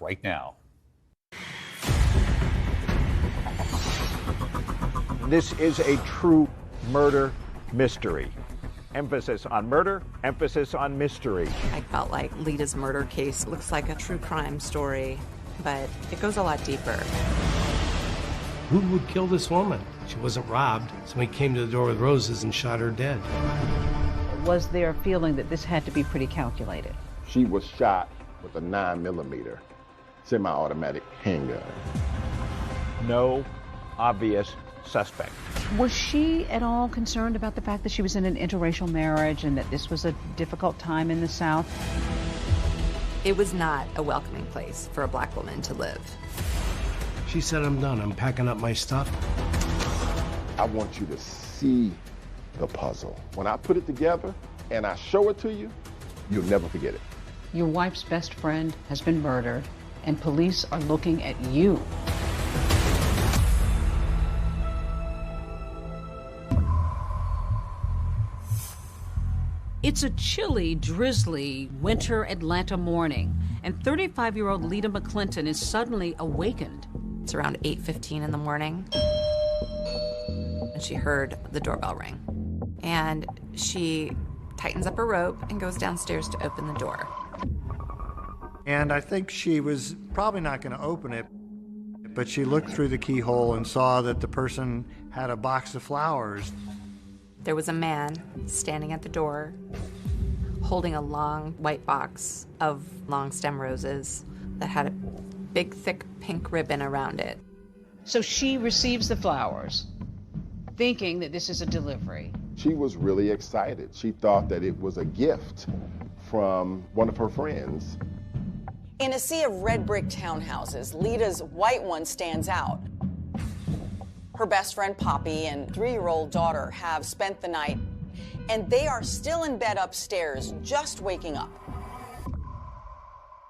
right now. This is a true murder mystery. Emphasis on murder, emphasis on mystery. I felt like Lita's murder case looks like a true crime story, but it goes a lot deeper. Who would kill this woman? She wasn't robbed. Somebody came to the door with roses and shot her dead. Was there a feeling that this had to be pretty calculated? She was shot with a 9mm semi-automatic handgun. No obvious suspect. Was she at all concerned about the fact that she was in an interracial marriage and that this was a difficult time in the South? It was not a welcoming place for a black woman to live. She said, I'm done. I'm packing up my stuff. I want you to see the puzzle. When I put it together and I show it to you, you'll never forget it. Your wife's best friend has been murdered, and police are looking at you. It's a chilly, drizzly winter Atlanta morning, and 35-year-old Lita McClinton is suddenly awakened. It's around 8:15 in the morning, and she heard the doorbell ring. And she tightens up her rope and goes downstairs to open the door. And I think she was probably not going to open it, but she looked through the keyhole and saw that the person had a box of flowers. There was a man standing at the door, holding a long white box of long stem roses that had a big, thick pink ribbon around it. So she receives the flowers, thinking that this is a delivery. She was really excited. She thought that it was a gift from one of her friends. In a sea of red brick townhouses, Lita's white one stands out. Her best friend Poppy and 3-year-old daughter have spent the night, and they are still in bed upstairs, just waking up.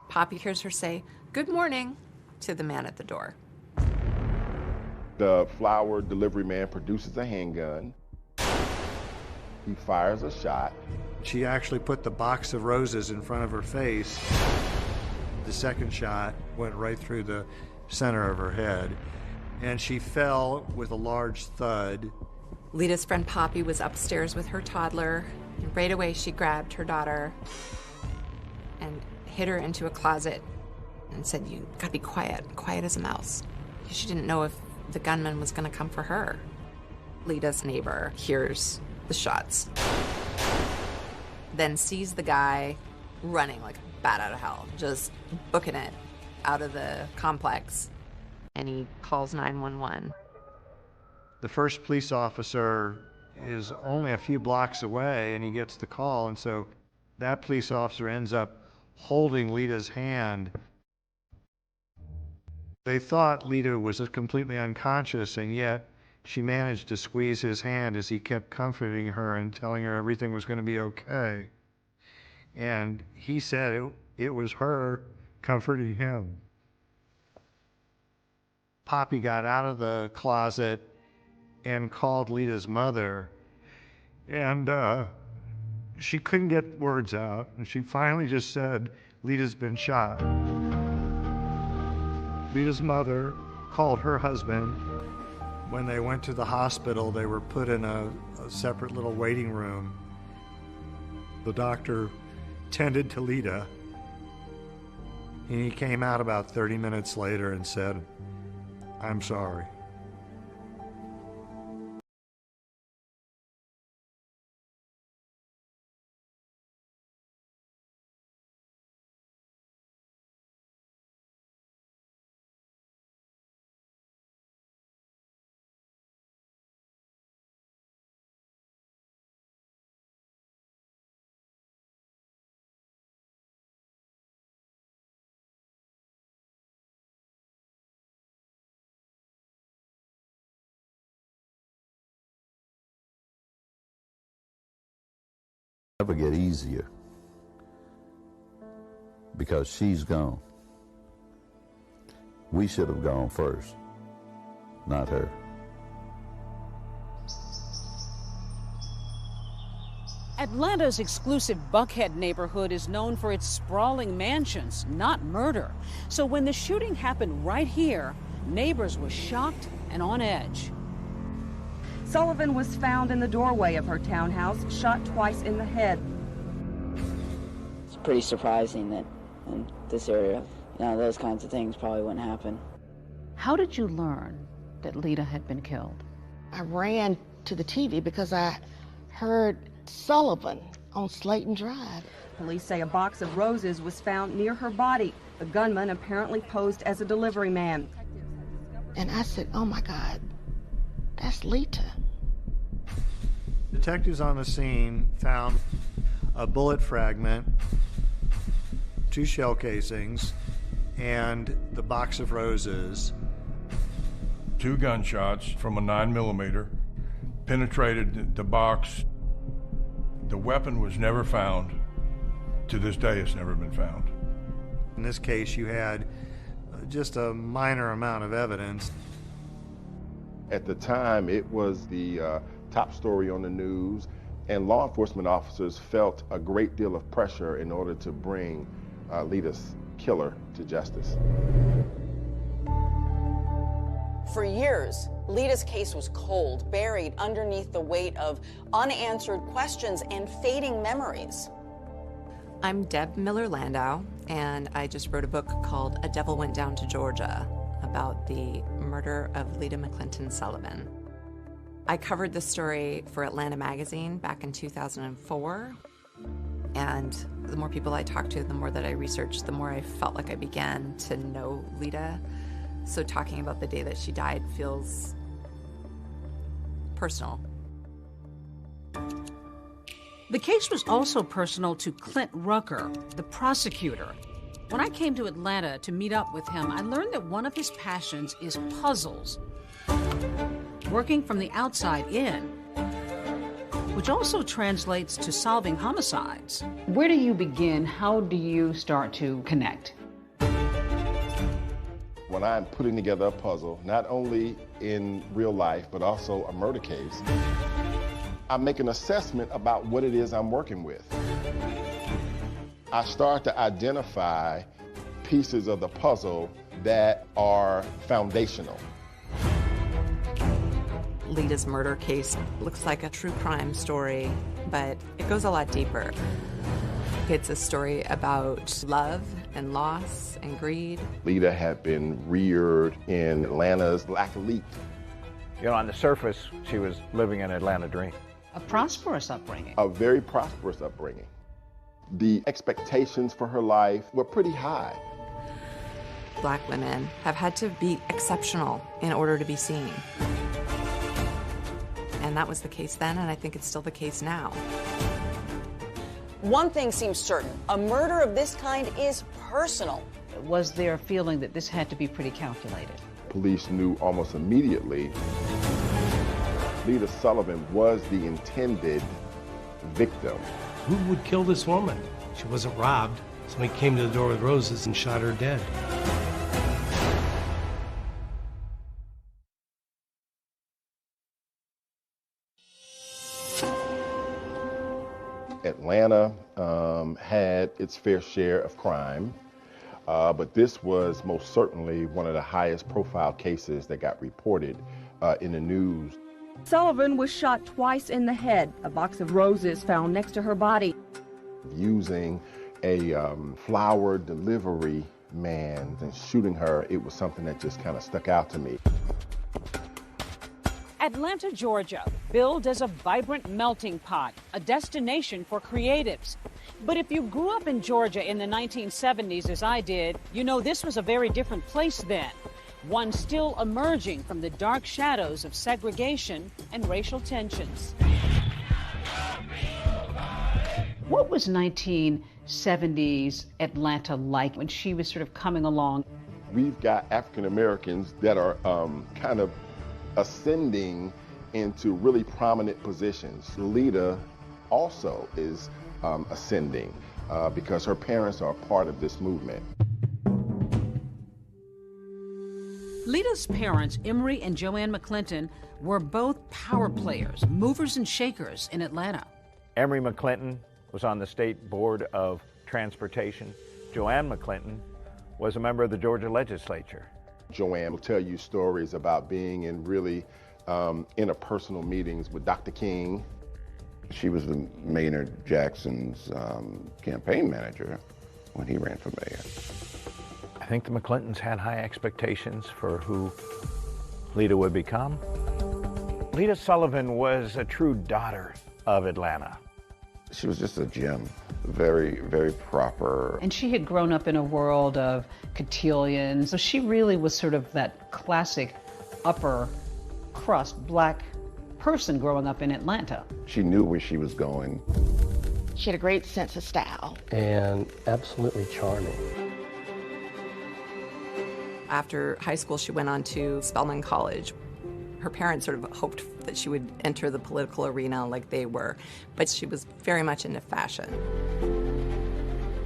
Poppy hears her say, "Good morning," to the man at the door. The flower delivery man produces a handgun. He fires a shot. She actually put the box of roses in front of her face. The second shot went right through the center of her head, and she fell with a large thud. Lita's friend Poppy was upstairs with her toddler, and right away she grabbed her daughter and hid her into a closet and said, "You gotta be quiet as a mouse." She didn't know if the gunman was gonna come for her. Lita's neighbor hears the shots, then sees the guy running like a bat out of hell, just booking it out of the complex, and he calls 911. The first police officer is only a few blocks away, and he gets the call, and so that police officer ends up holding Lita's hand. They thought Lita was completely unconscious, and yet she managed to squeeze his hand as he kept comforting her and telling her everything was going to be okay. And he said it was her comforting him. Poppy got out of the closet and called Lita's mother, and she couldn't get words out, and she finally just said, "Lita's been shot." Lita's mother called her husband. When they went to the hospital, they were put in a separate little waiting room. The doctor tended to Lita, and he came out about 30 minutes later and said, "I'm sorry." Never get easier because she's gone. We should have gone first, not her. Atlanta's exclusive Buckhead neighborhood is known for its sprawling mansions, not murder. So when the shooting happened right here, neighbors were shocked and on edge. Sullivan was found in the doorway of her townhouse, shot twice in the head. It's pretty surprising that in this area, those kinds of things probably wouldn't happen. How did you learn that Lita had been killed? I ran to the TV because I heard Sullivan on Slayton Drive. Police say a box of roses was found near her body. The gunman apparently posed as a delivery man. And I said, oh my God, that's Lita. Detectives on the scene found a bullet fragment, 2 shell casings, and the box of roses. 2 gunshots from a 9mm penetrated the box. The weapon was never found. To this day, it's never been found. In this case, you had just a minor amount of evidence. At the time, it was the top story on the news, and law enforcement officers felt a great deal of pressure in order to bring Lita's killer to justice. For years, Lita's case was cold, buried underneath the weight of unanswered questions and fading memories. I'm Deb Miller-Landau, and I just wrote a book called A Devil Went Down to Georgia about the murder of Lita McClinton Sullivan. I covered this story for Atlanta Magazine back in 2004, and the more people I talked to, the more that I researched, the more I felt like I began to know Lita. So talking about the day that she died feels personal. The case was also personal to Clint Rucker, the prosecutor. When I came to Atlanta to meet up with him, I learned that one of his passions is puzzles, working from the outside in, which also translates to solving homicides. Where do you begin? How do you start to connect? When I'm putting together a puzzle, not only in real life, but also a murder case, I make an assessment about what it is I'm working with. I start to identify pieces of the puzzle that are foundational. Lita's murder case looks like a true crime story, but it goes a lot deeper. It's a story about love and loss and greed. Lita had been reared in Atlanta's black elite. On the surface, she was living an Atlanta dream. A prosperous upbringing. A very prosperous upbringing. The expectations for her life were pretty high. Black women have had to be exceptional in order to be seen. And that was the case then, and I think it's still the case now. One thing seems certain, a murder of this kind is personal. Was there a feeling that this had to be pretty calculated? Police knew almost immediately Lita Sullivan was the intended victim. Who would kill this woman? She wasn't robbed. Somebody came to the door with roses and shot her dead. Atlanta had its fair share of crime, but this was most certainly one of the highest profile cases that got reported in the news. Sullivan was shot twice in the head. A box of roses found next to her body. Using a flower delivery man and shooting her, it was something that just kind of stuck out to me. Atlanta, Georgia, billed as a vibrant melting pot, a destination for creatives. But if you grew up in Georgia in the 1970s, as I did, you know this was a very different place then. One still emerging from the dark shadows of segregation and racial tensions. What was 1970s Atlanta like when she was sort of coming along? We've got African Americans that are kind of ascending into really prominent positions. Lita also is ascending because her parents are part of this movement. Lita's parents, Emory and Joanne McClinton, were both power players, movers and shakers in Atlanta. Emory McClinton was on the State Board of Transportation. Joanne McClinton was a member of the Georgia legislature. Joanne will tell you stories about being in really interpersonal meetings with Dr. King. She was the Maynard Jackson's campaign manager when he ran for mayor. I think the McClintons had high expectations for who Lita would become. Lita Sullivan was a true daughter of Atlanta. She was just a gem, very, very proper. And she had grown up in a world of cotillions, so she really was sort of that classic upper crust black person growing up in Atlanta. She knew where she was going. She had a great sense of style. And absolutely charming. After high school, she went on to Spelman College. Her parents sort of hoped that she would enter the political arena like they were, but she was very much into fashion.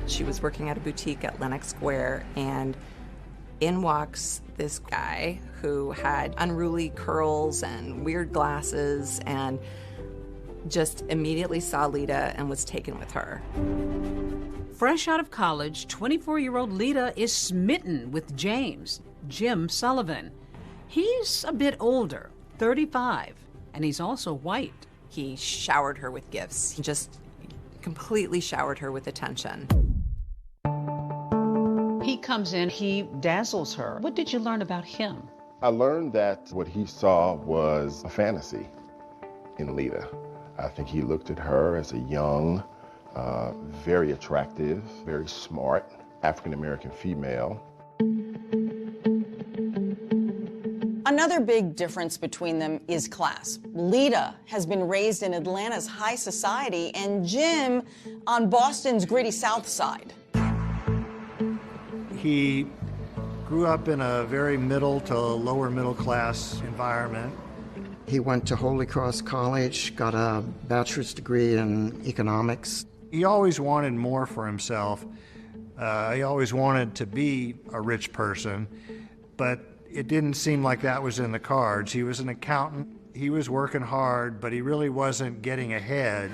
She was working at a boutique at Lenox Square, and in walks this guy who had unruly curls and weird glasses and just immediately saw Lita and was taken with her. Fresh out of college, 24-year-old Lita is smitten with James, Jim Sullivan. He's a bit older, 35, and he's also white. He showered her with gifts. He just completely showered her with attention. He comes in, he dazzles her. What did you learn about him? I learned that what he saw was a fantasy in Lita. I think he looked at her as a young, very attractive, very smart African-American female. Another big difference between them is class. Lita has been raised in Atlanta's high society and Jim on Boston's gritty South Side. He grew up in a very middle to lower middle class environment. He went to Holy Cross College, got a bachelor's degree in economics. He always wanted more for himself. He always wanted to be a rich person, but it didn't seem like that was in the cards. He was an accountant. He was working hard, but he really wasn't getting ahead.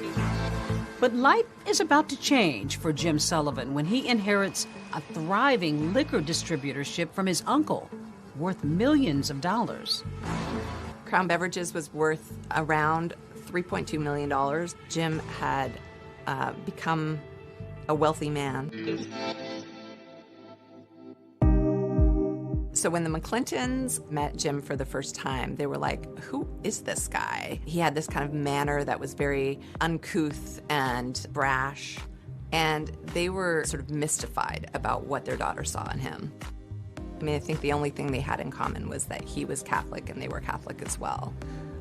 But life is about to change for Jim Sullivan when he inherits a thriving liquor distributorship from his uncle, worth millions of dollars. Crown Beverages was worth around $3.2 million. Jim had become a wealthy man. So when the McClintons met Jim for the first time, they were like, who is this guy? He had this kind of manner that was very uncouth and brash, and they were sort of mystified about what their daughter saw in him. I mean, I think the only thing they had in common was that he was Catholic and they were Catholic as well.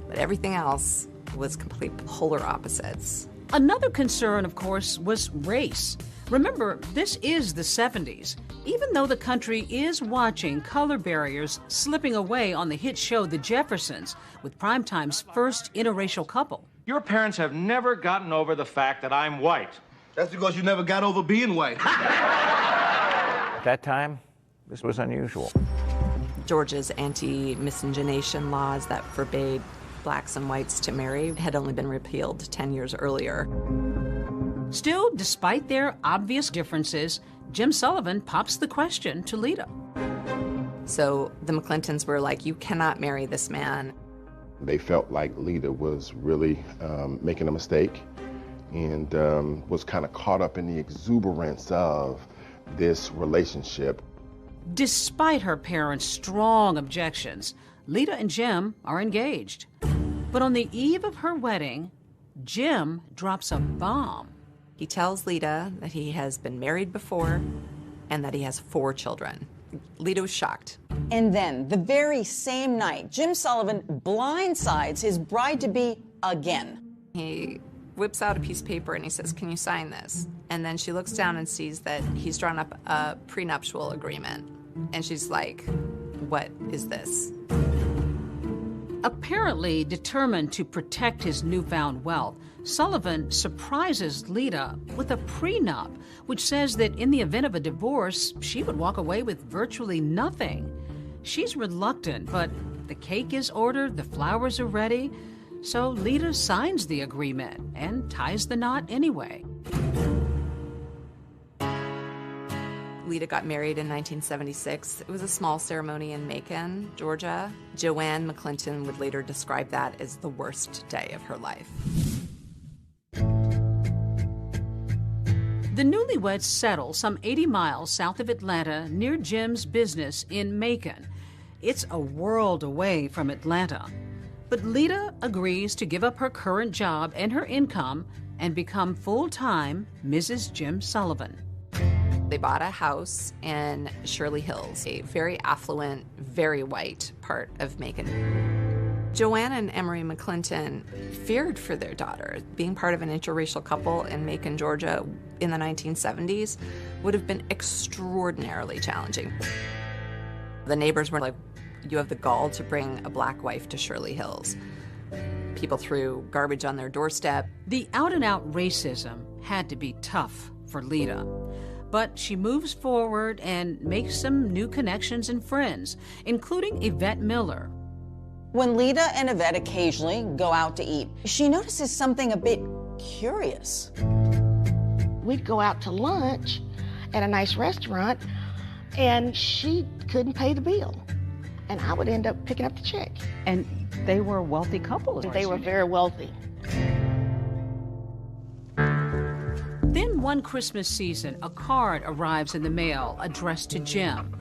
But everything else was complete polar opposites. Another concern, of course, was race. Remember, this is the 70s. Even though the country is watching color barriers slipping away on the hit show The Jeffersons, with Primetime's first interracial couple. Your parents have never gotten over the fact that I'm white. That's because you never got over being white. At that time, this was unusual. Georgia's anti-miscegenation laws that forbade blacks and whites to marry had only been repealed 10 years earlier. Still, despite their obvious differences, Jim Sullivan pops the question to Lita. So the McClintons were like, you cannot marry this man. They felt like Lita was really making a mistake and was kind of caught up in the exuberance of this relationship. Despite her parents' strong objections, Lita and Jim are engaged. But on the eve of her wedding, Jim drops a bomb. He tells Lita that he has been married before and that he has 4 children. Lita was shocked. And then, the very same night, Jim Sullivan blindsides his bride-to-be again. He whips out a piece of paper and he says, can you sign this? And then she looks down and sees that he's drawn up a prenuptial agreement. And she's like, what is this? Apparently determined to protect his newfound wealth, Sullivan surprises Lita with a prenup, which says that in the event of a divorce, she would walk away with virtually nothing. She's reluctant, but the cake is ordered, the flowers are ready. So Lita signs the agreement and ties the knot anyway. Lita got married in 1976. It was a small ceremony in Macon, Georgia. Joanne McClinton would later describe that as the worst day of her life. The newlyweds settle some 80 miles south of Atlanta near Jim's business in Macon. It's a world away from Atlanta. But Lita agrees to give up her current job and her income and become full-time Mrs. Jim Sullivan. They bought a house in Shirley Hills, a very affluent, very white part of Macon. Joanne and Emery McClinton feared for their daughter. Being part of an interracial couple in Macon, Georgia in the 1970s would have been extraordinarily challenging. The neighbors were like, "You have the gall to bring a black wife to Shirley Hills." People threw garbage on their doorstep. The out-and-out racism had to be tough for Lita. But she moves forward and makes some new connections and friends, including Yvette Miller. When Lita and Yvette occasionally go out to eat, she notices something a bit curious. We'd go out to lunch at a nice restaurant, and she couldn't pay the bill. And I would end up picking up the check. And they were a wealthy couple. They were very wealthy. Then one Christmas season, a card arrives in the mail addressed to Jim.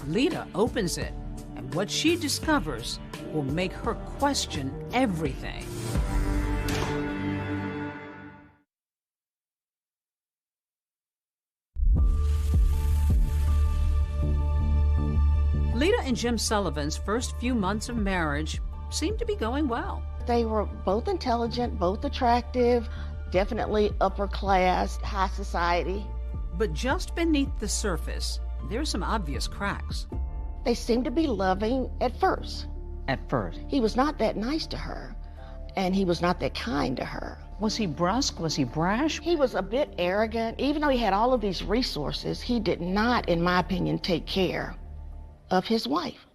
Lita opens it, and what she discovers will make her question everything. Lita and Jim Sullivan's first few months of marriage seemed to be going well. They were both intelligent, both attractive, definitely upper class, high society. But just beneath the surface, there's some obvious cracks. They seemed to be loving at first. At first. He was not that nice to her, and he was not that kind to her. Was he brusque? Was he brash? He was a bit arrogant. Even though he had all of these resources, he did not, in my opinion, take care of his wife.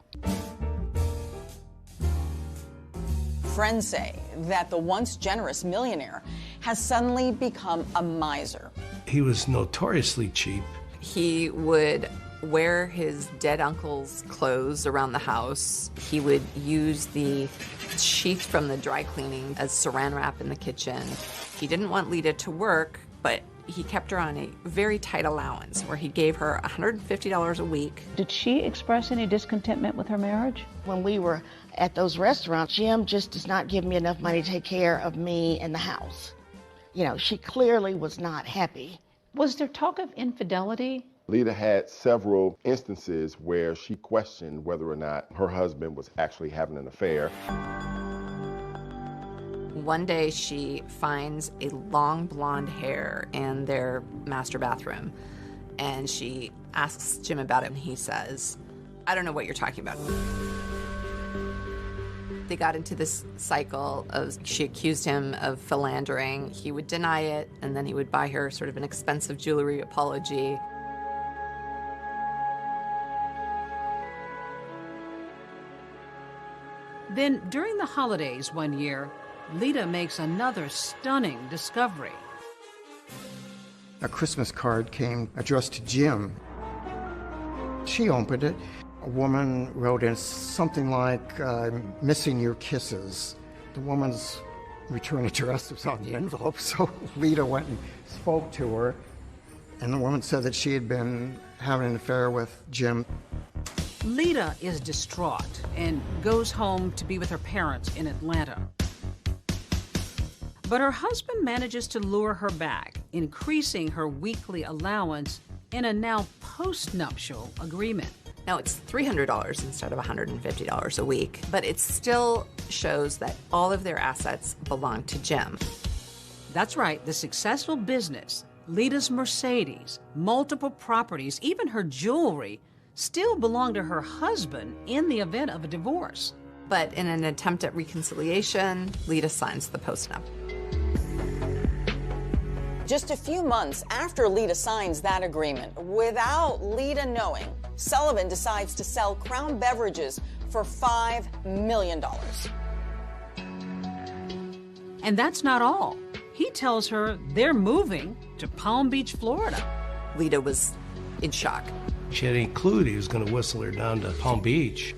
Friends say that the once generous millionaire has suddenly become a miser. He was notoriously cheap. He would wear his dead uncle's clothes around the house. He would use the sheath from the dry cleaning as saran wrap in the kitchen. He didn't want Lita to work, but he kept her on a very tight allowance where he gave her $150 a week. Did she express any discontentment with her marriage? When we were at those restaurants, Jim just does not give me enough money to take care of me and the house. You know, she clearly was not happy. Was there talk of infidelity? Lita had several instances where she questioned whether or not her husband was actually having an affair. One day she finds a long blonde hair in their master bathroom, and she asks Jim about it, and he says, "I don't know what you're talking about." They got into this cycle of, she accused him of philandering. He would deny it, and then he would buy her sort of an expensive jewelry apology. Then, during the holidays one year, Lita makes another stunning discovery. A Christmas card came addressed to Jim. She opened it. A woman wrote in something like, "Missing your kisses." The woman's return address was on the envelope, so Lita went and spoke to her, and the woman said that she had been having an affair with Jim. Lita is distraught and goes home to be with her parents in Atlanta. But her husband manages to lure her back, increasing her weekly allowance in a now post-nuptial agreement. Now it's $300 instead of $150 a week, but it still shows that all of their assets belong to Jim. That's right, the successful business, Lita's Mercedes, multiple properties, even her jewelry, still belong to her husband in the event of a divorce. But in an attempt at reconciliation, Lita signs the postnup. Just a few months after Lita signs that agreement, without Lita knowing, Sullivan decides to sell Crown Beverages for $5 million. And that's not all. He tells her they're moving to Palm Beach, Florida. Lita was in shock. She had any clue that he was going to whistle her down to Palm Beach.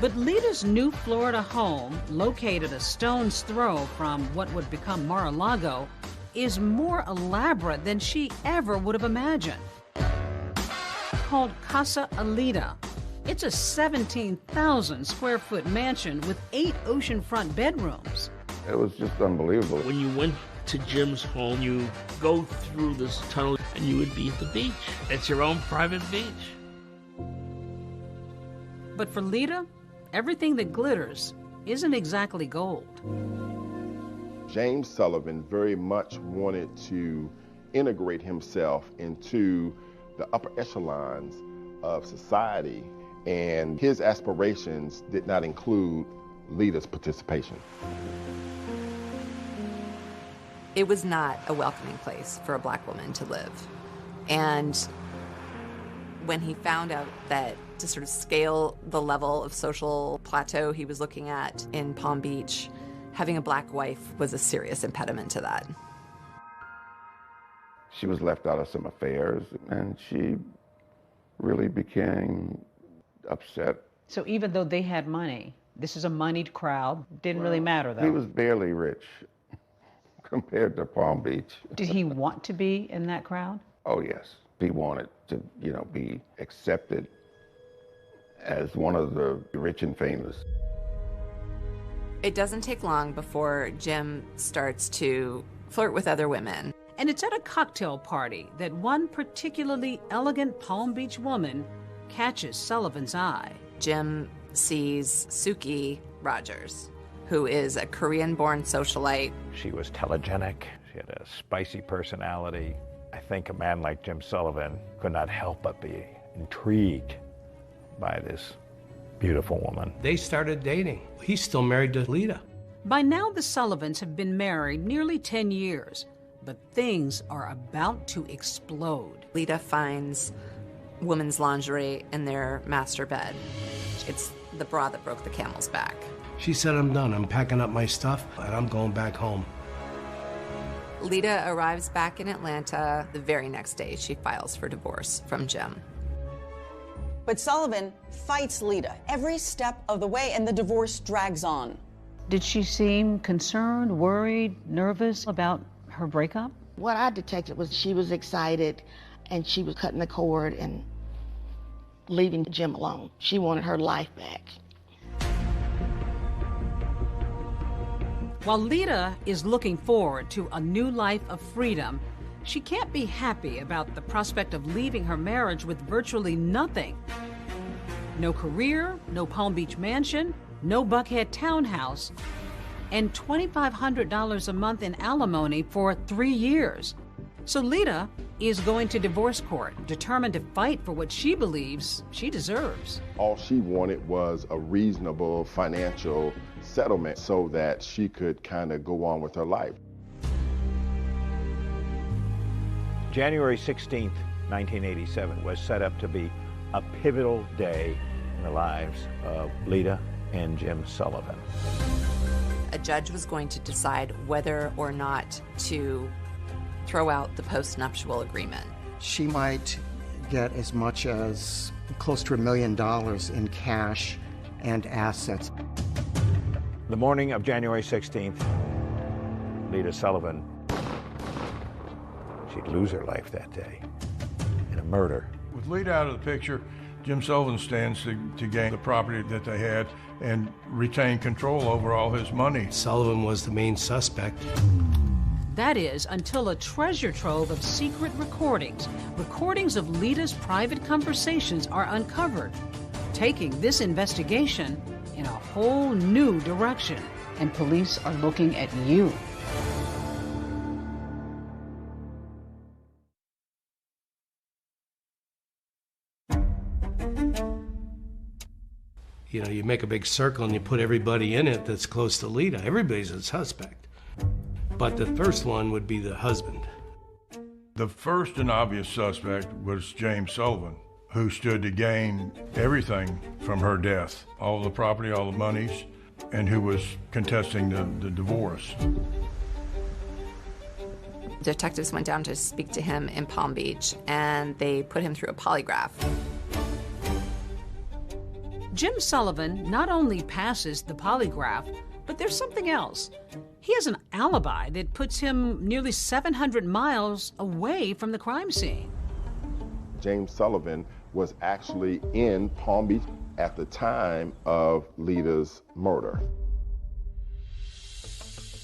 But Lita's new Florida home, located a stone's throw from what would become Mar-a-Lago, is more elaborate than she ever would have imagined. Called Casa Alita. It's a 17,000 square foot mansion with 8 oceanfront bedrooms. It was just unbelievable. When you went to Jim's home, you go through this tunnel and you would be at the beach. It's your own private beach. But for Lita, everything that glitters isn't exactly gold. James Sullivan very much wanted to integrate himself into the upper echelons of society, and his aspirations did not include Lita's participation. It was not a welcoming place for a black woman to live. And when he found out that to sort of scale the level of social plateau he was looking at in Palm Beach, having a black wife was a serious impediment to that. She was left out of some affairs, and she really became upset. So even though they had money, this is a moneyed crowd, didn't really matter though. He was barely rich compared to Palm Beach. Did he want to be in that crowd? Oh yes, he wanted to, be accepted as one of the rich and famous. It doesn't take long before Jim starts to flirt with other women. And it's at a cocktail party that one particularly elegant Palm Beach woman catches Sullivan's eye. Jim sees Suki Rogers, who is a Korean-born socialite. She was telegenic. She had a spicy personality. I think a man like Jim Sullivan could not help but be intrigued by this beautiful woman. They started dating. He's still married to Lita. By now, the Sullivans have been married nearly 10 years, but things are about to explode. Lita finds women's lingerie in their master bed. It's the bra that broke the camel's back. She said, I'm done. I'm packing up my stuff, and I'm going back home. Lita arrives back in Atlanta. The very next day, she files for divorce from Jim. But Sullivan fights Lita every step of the way, and the divorce drags on. Did she seem concerned, worried, nervous about her breakup? What I detected was she was excited, and she was cutting the cord and leaving Jim alone. She wanted her life back. While Lita is looking forward to a new life of freedom, she can't be happy about the prospect of leaving her marriage with virtually nothing. No career, no Palm Beach mansion, no Buckhead townhouse, and $2,500 a month in alimony for 3 years. So Lita is going to divorce court, determined to fight for what she believes she deserves. All she wanted was a reasonable financial settlement so that she could kind of go on with her life. January 16th, 1987 was set up to be a pivotal day in the lives of Lita and Jim Sullivan. A judge was going to decide whether or not to throw out the post-nuptial agreement. She might get as much as close to $1 million in cash and assets. The morning of January 16th, Lita Sullivan, she'd lose her life that day in a murder. With Lita out of the picture, Jim Sullivan stands to gain the property that they had and retain control over all his money. Sullivan was the main suspect. That is, until a treasure trove of secret recordings of Lita's private conversations are uncovered, taking this investigation in a whole new direction. And police are looking at you. You make a big circle and you put everybody in it that's close to Lita. Everybody's a suspect. But the first one would be the husband. The first and obvious suspect was James Sullivan. who stood to gain everything from her death, all the property, all the monies, and who was contesting the divorce. Detectives went down to speak to him in Palm Beach, and they put him through a polygraph. Jim Sullivan not only passes the polygraph, but there's something else. He has an alibi that puts him nearly 700 miles away from the crime scene. James Sullivan was actually in Palm Beach at the time of Lita's murder.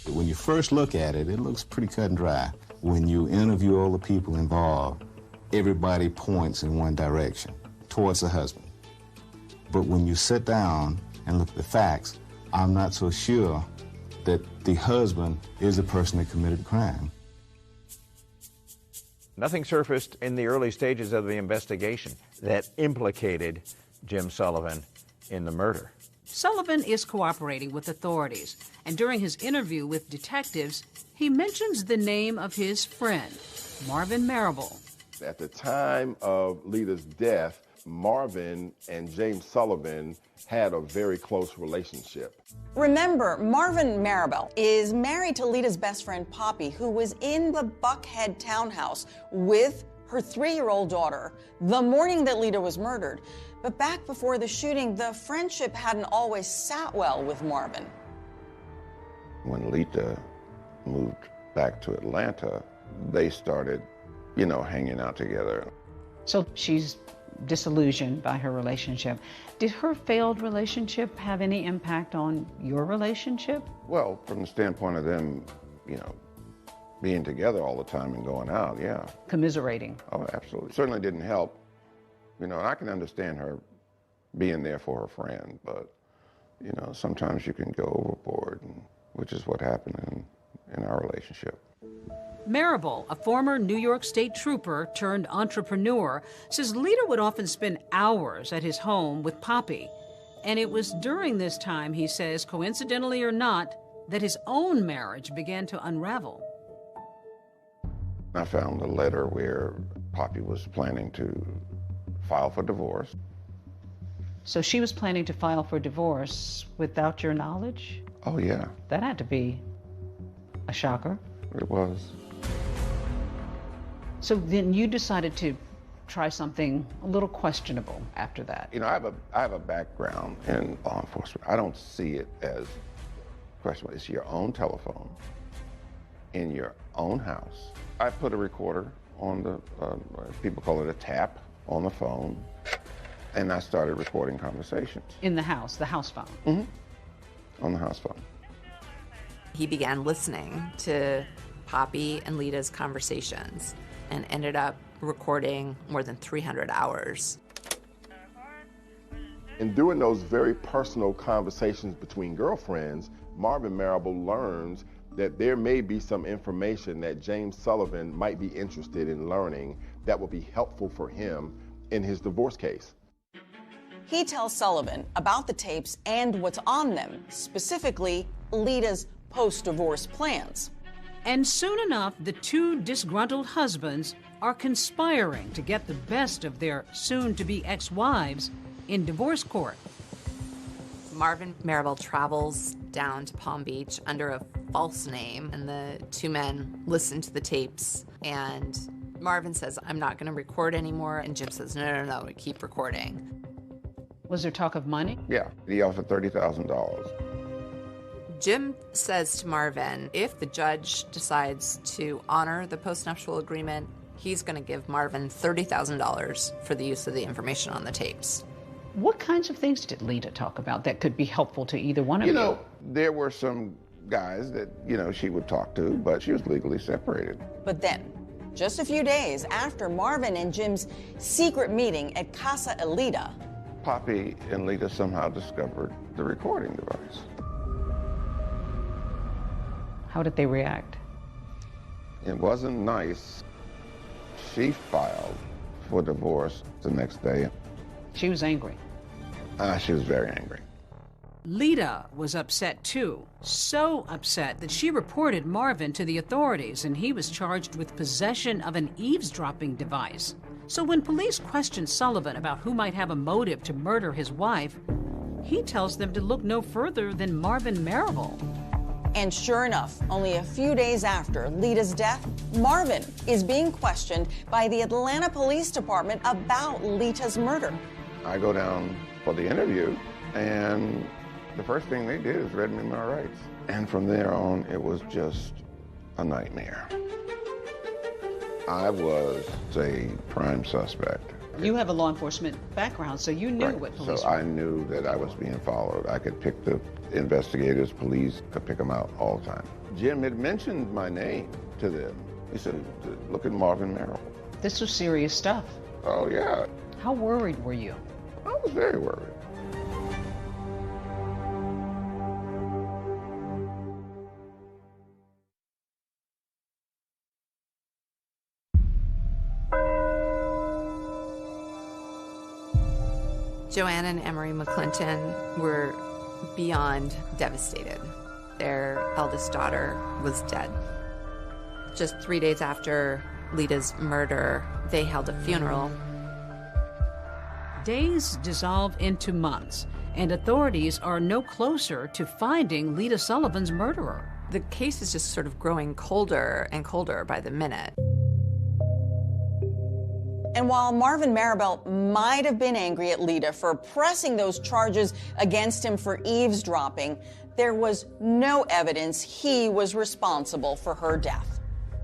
When you first look at it, it looks pretty cut and dry. When you interview all the people involved, everybody points in one direction, towards the husband. But when you sit down and look at the facts, I'm not so sure that the husband is the person that committed the crime. Nothing surfaced in the early stages of the investigation that implicated Jim Sullivan in the murder. Sullivan is cooperating with authorities, and during his interview with detectives, he mentions the name of his friend, Marvin Marable. At the time of Lita's death, Marvin and James Sullivan had a very close relationship. Remember, Marvin Marable is married to Lita's best friend, Poppy, who was in the Buckhead townhouse with her 3-year-old daughter the morning that Lita was murdered. But back before the shooting, the friendship hadn't always sat well with Marvin. When Lita moved back to Atlanta, they started, hanging out together. So she's disillusioned by her relationship. Did her failed relationship have any impact on your relationship? Well, from the standpoint of them, being together all the time and going out, yeah. Commiserating. Oh, absolutely. Certainly didn't help. And I can understand her being there for her friend, but, sometimes you can go overboard, which is what happened in our relationship. Marable, a former New York State trooper turned entrepreneur, says Lita would often spend hours at his home with Poppy. And it was during this time, he says, coincidentally or not, that his own marriage began to unravel. I found a letter where Poppy was planning to file for divorce. So she was planning to file for divorce without your knowledge? Oh, yeah. That had to be a shocker. It was. So then you decided to try something a little questionable after that. I have a background in law enforcement. I don't see it as questionable. It's your own telephone in your own house. I put a recorder on the, people call it a tap, on the phone, and I started recording conversations. In the house phone? Mm-hmm. On the house phone. He began listening to Poppy and Lita's conversations and ended up recording more than 300 hours. In doing those very personal conversations between girlfriends, Marvin Marable learns that there may be some information that James Sullivan might be interested in learning that will be helpful for him in his divorce case. He tells Sullivan about the tapes and what's on them, specifically Lita's post-divorce plans. And soon enough, the two disgruntled husbands are conspiring to get the best of their soon-to-be ex-wives in divorce court. Marvin Marable travels down to Palm Beach under a false name, and the two men listen to the tapes, and Marvin says, I'm not going to record anymore, and Jim says, no, keep recording. Was there talk of money? Yeah, he offered $30,000. Jim says to Marvin, if the judge decides to honor the postnuptial agreement, he's going to give Marvin $30,000 for the use of the information on the tapes. What kinds of things did Lita talk about that could be helpful to either one of you? There were some guys that, she would talk to, but she was legally separated. But then, just a few days after Marvin and Jim's secret meeting at Casa Elita, Poppy and Lita somehow discovered the recording device. How did they react? It wasn't nice. She filed for divorce the next day. She was angry. She was very angry. Lita was upset too, so upset that she reported Marvin to the authorities, and he was charged with possession of an eavesdropping device. So when police question Sullivan about who might have a motive to murder his wife, he tells them to look no further than Marvin Marable. And sure enough, only a few days after Lita's death, Marvin is being questioned by the Atlanta Police Department about Lita's murder. I go down for the interview, and the first thing they did is read me my rights. And from there on, it was just a nightmare. I was a prime suspect. You have a law enforcement background, so you knew what police So were. I knew that I was being followed. I could pick the investigators, police, could pick them out all the time. Jim had mentioned my name to them. He said, look at Marvin Merrill. This was serious stuff. Oh, yeah. How worried were you? I was very worried. Joanne and Emery McClinton were beyond devastated. Their eldest daughter was dead. Just 3 days after Lita's murder, they held a funeral. Days dissolve into months, and authorities are no closer to finding Lita Sullivan's murderer. The case is just sort of growing colder and colder by the minute. And while Marvin Marable might have been angry at Lita for pressing those charges against him for eavesdropping, there was no evidence he was responsible for her death.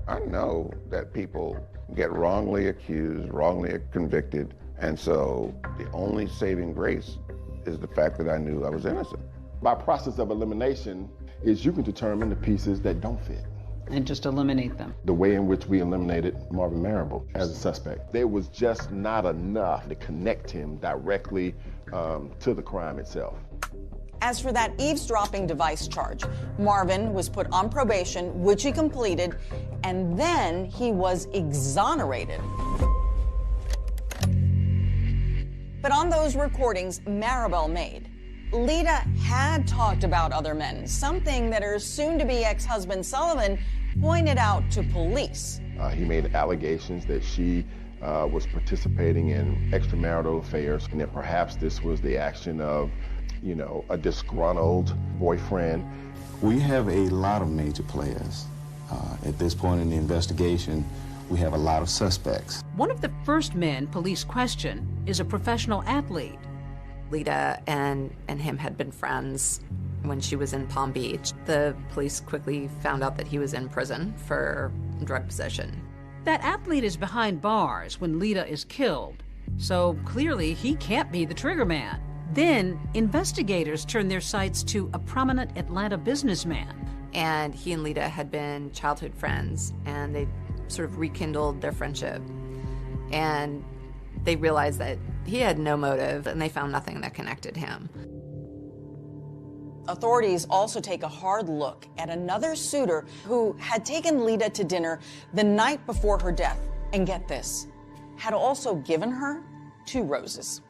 I know that people get wrongly accused, wrongly convicted, and so the only saving grace is the fact that I knew I was innocent. By process of elimination is you can determine the pieces that don't fit. And just eliminate them. The way in which we eliminated Marvin Marable as a suspect, there was just not enough to connect him directly to the crime itself. As for that eavesdropping device charge, Marvin was put on probation, which he completed, and then he was exonerated. But on those recordings Marable made, Lita had talked about other men, something that her soon-to-be ex-husband Sullivan pointed out to police. He made allegations that she was participating in extramarital affairs, and that perhaps this was the action of, you know, a disgruntled boyfriend. We have a lot of major players. At this point in the investigation, we have a lot of suspects. One of the first men police question is a professional athlete. Lita and him had been friends when she was in Palm Beach. The police quickly found out that he was in prison for drug possession. That athlete is behind bars when Lita is killed, so clearly he can't be the trigger man. Then investigators turn their sights to a prominent Atlanta businessman. And he and Lita had been childhood friends, and they sort of rekindled their friendship. And they realized that he had no motive, and they found nothing that connected him. Authorities also take a hard look at another suitor who had taken Lita to dinner the night before her death, and get this, had also given her 2 roses.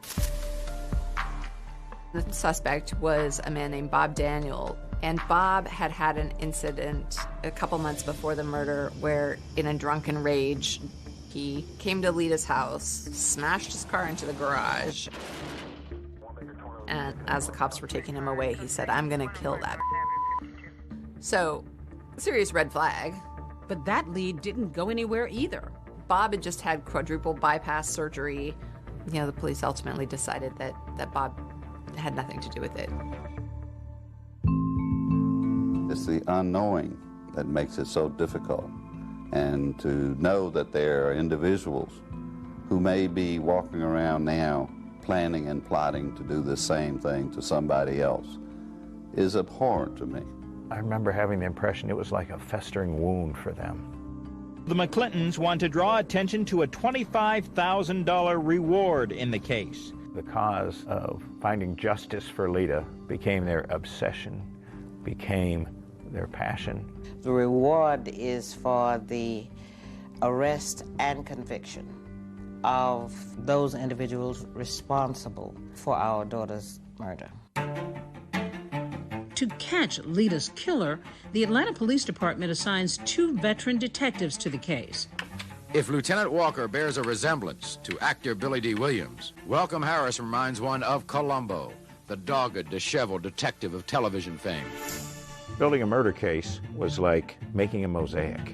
The suspect was a man named Bob Daniel, and Bob had had an incident a couple months before the murder where, in a drunken rage, he came to Lita's house, smashed his car into the garage, and as the cops were taking him away, he said, "I'm gonna kill that." So, serious red flag. But that lead didn't go anywhere either. Bob had just had quadruple bypass surgery. You know, the police ultimately decided that Bob had nothing to do with it. It's the unknowing that makes it so difficult. And to know that there are individuals who may be walking around now planning and plotting to do the same thing to somebody else is abhorrent to me. I remember having the impression it was like a festering wound for them. The McClintons want to draw attention to a $25,000 reward in the case. The cause of finding justice for Lita became their obsession, became their passion. The reward is for the arrest and conviction of those individuals responsible for our daughter's murder. To catch Lita's killer, the Atlanta Police Department assigns 2 veteran detectives to the case. If Lieutenant Walker bears a resemblance to actor Billy D. Williams, Welcome Harris reminds one of Columbo, the dogged, disheveled detective of television fame. Building a murder case was like making a mosaic.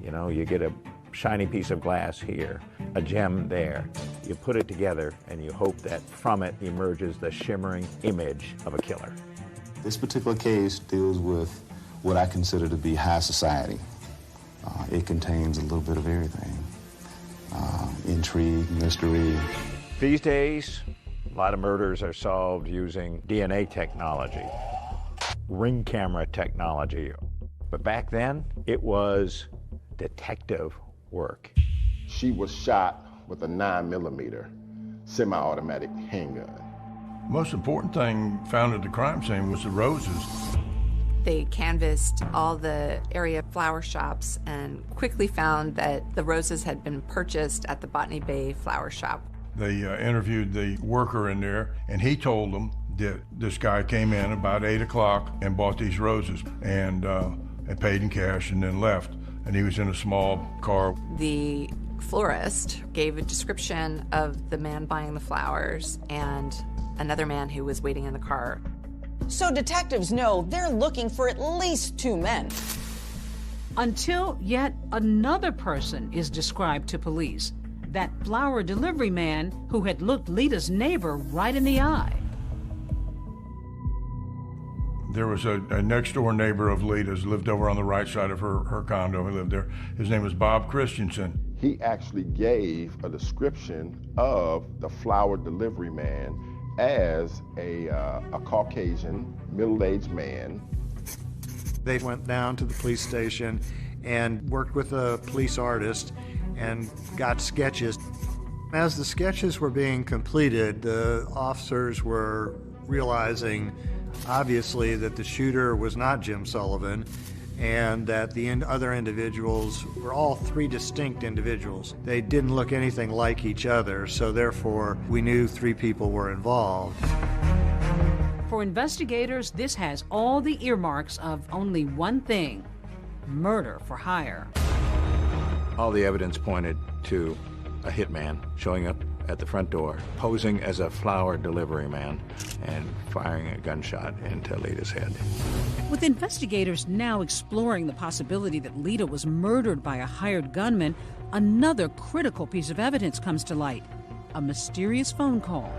You know, you get a shiny piece of glass here, a gem there. You put it together and you hope that from it emerges the shimmering image of a killer. This particular case deals with what I consider to be high society. It contains a little bit of everything. Intrigue, mystery. These days, a lot of murders are solved using DNA technology, ring camera technology. But back then, it was detective work. She was shot with a 9mm semi-automatic handgun. Most important thing found at the crime scene was the roses. They canvassed all the area flower shops and quickly found that the roses had been purchased at the Botany Bay flower shop. They interviewed the worker in there, and he told them that this guy came in about 8 o'clock and bought these roses and paid in cash and then left. And he was in a small car. The florist gave a description of the man buying the flowers and another man who was waiting in the car. So detectives know they're looking for at least 2 men. Until yet another person is described to police. That flower delivery man who had looked Lita's neighbor right in the eye. There was a next-door neighbor of Lita's, lived over on the right side of her condo. He lived there. His name was Bob Christensen. He actually gave a description of the flower delivery man as a Caucasian, middle-aged man. They went down to the police station and worked with a police artist and got sketches. As the sketches were being completed, the officers were realizing, obviously, that the shooter was not Jim Sullivan and that the other individuals were all 3 distinct individuals. They didn't look anything like each other, so therefore we knew 3 people were involved. For investigators, this has all the earmarks of only one thing: murder for hire. All the evidence pointed to a hitman showing up at the front door, posing as a flower delivery man, and firing a gunshot into Lita's head. With investigators now exploring the possibility that Lita was murdered by a hired gunman, another critical piece of evidence comes to light: a mysterious phone call.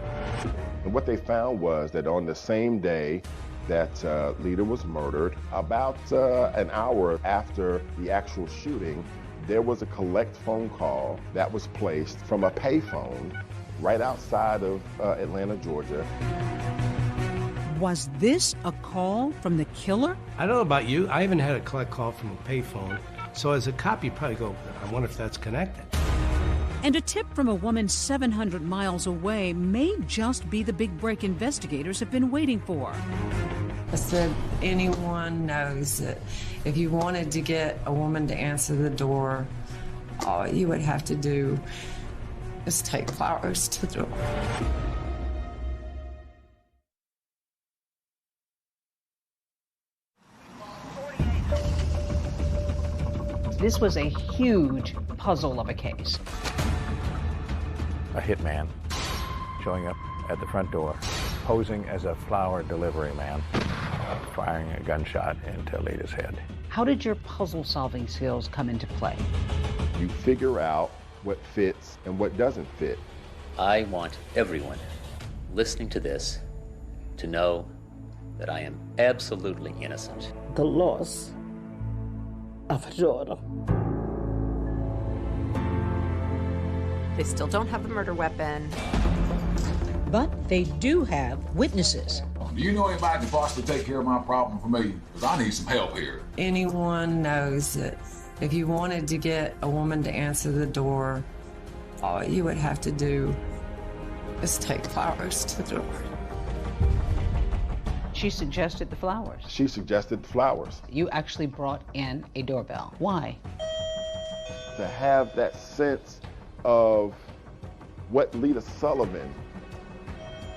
And what they found was that on the same day that Lita was murdered, about an hour after the actual shooting, there was a collect phone call that was placed from a payphone right outside of Atlanta, Georgia. Was this a call from the killer? I don't know about you, I haven't had a collect call from a payphone, so as a cop you probably go, I wonder if that's connected. And a tip from a woman 700 miles away may just be the big break investigators have been waiting for. I said, anyone knows that if you wanted to get a woman to answer the door, all you would have to do is take flowers to the door. This was a huge puzzle of a case. A hitman showing up at the front door, posing as a flower delivery man, firing a gunshot into Lita's head. How did your puzzle-solving skills come into play? You figure out what fits and what doesn't fit. I want everyone listening to this to know that I am absolutely innocent. The loss of a daughter. They still don't have the murder weapon. But they do have witnesses. Do you know anybody can possibly take care of my problem for me? Because I need some help here. Anyone knows that if you wanted to get a woman to answer the door, all you would have to do is take flowers to the door. She suggested the flowers. She suggested the flowers. You actually brought in a doorbell. Why? To have that sense of what Lita Sullivan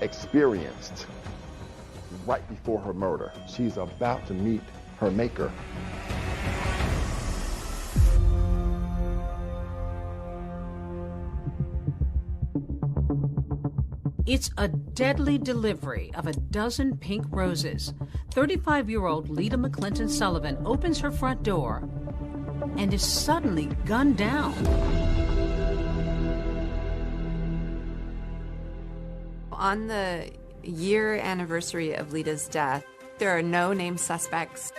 experienced right before her murder. She's about to meet her maker. It's a deadly delivery of a dozen pink roses. 35-year-old Lita McClinton Sullivan opens her front door and is suddenly gunned down. On the year anniversary of Lita's death, there are no named suspects.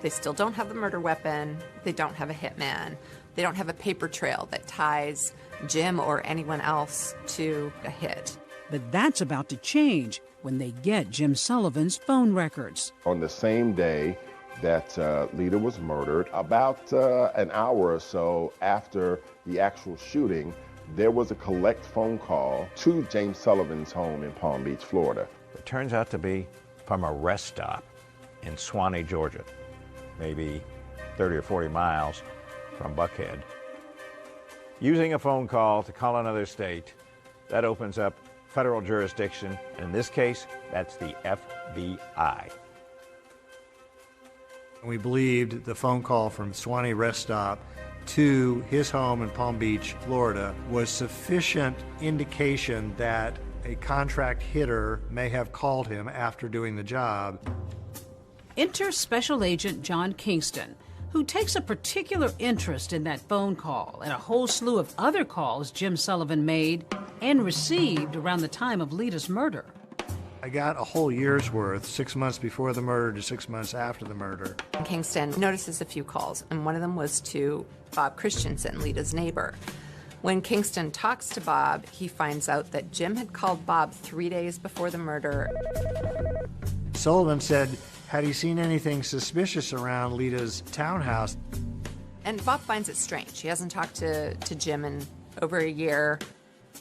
They still don't have the murder weapon. They don't have a hitman. They don't have a paper trail that ties Jim or anyone else to a hit. But that's about to change when they get Jim Sullivan's phone records. On the same day that Lita was murdered, about an hour or so after the actual shooting, there was a collect phone call to James Sullivan's home in Palm Beach, Florida. It turns out to be from a rest stop in Swanee, Georgia, maybe 30 or 40 miles from Buckhead. Using a phone call to call another state, that opens up federal jurisdiction. In this case, that's the FBI. We believed the phone call from Swanee rest stop to his home in Palm Beach, Florida, was sufficient indication that a contract hitter may have called him after doing the job. Enter Special Agent John Kingston, who takes a particular interest in that phone call and a whole slew of other calls Jim Sullivan made and received around the time of Lita's murder. I got a whole year's worth, 6 months before the murder to 6 months after the murder. Kingston notices a few calls, and one of them was to Bob Christensen, Lita's neighbor. When Kingston talks to Bob, he finds out that Jim had called Bob 3 days before the murder. Sullivan said, had he seen anything suspicious around Lita's townhouse? And Bob finds it strange. He hasn't talked to Jim in over a year.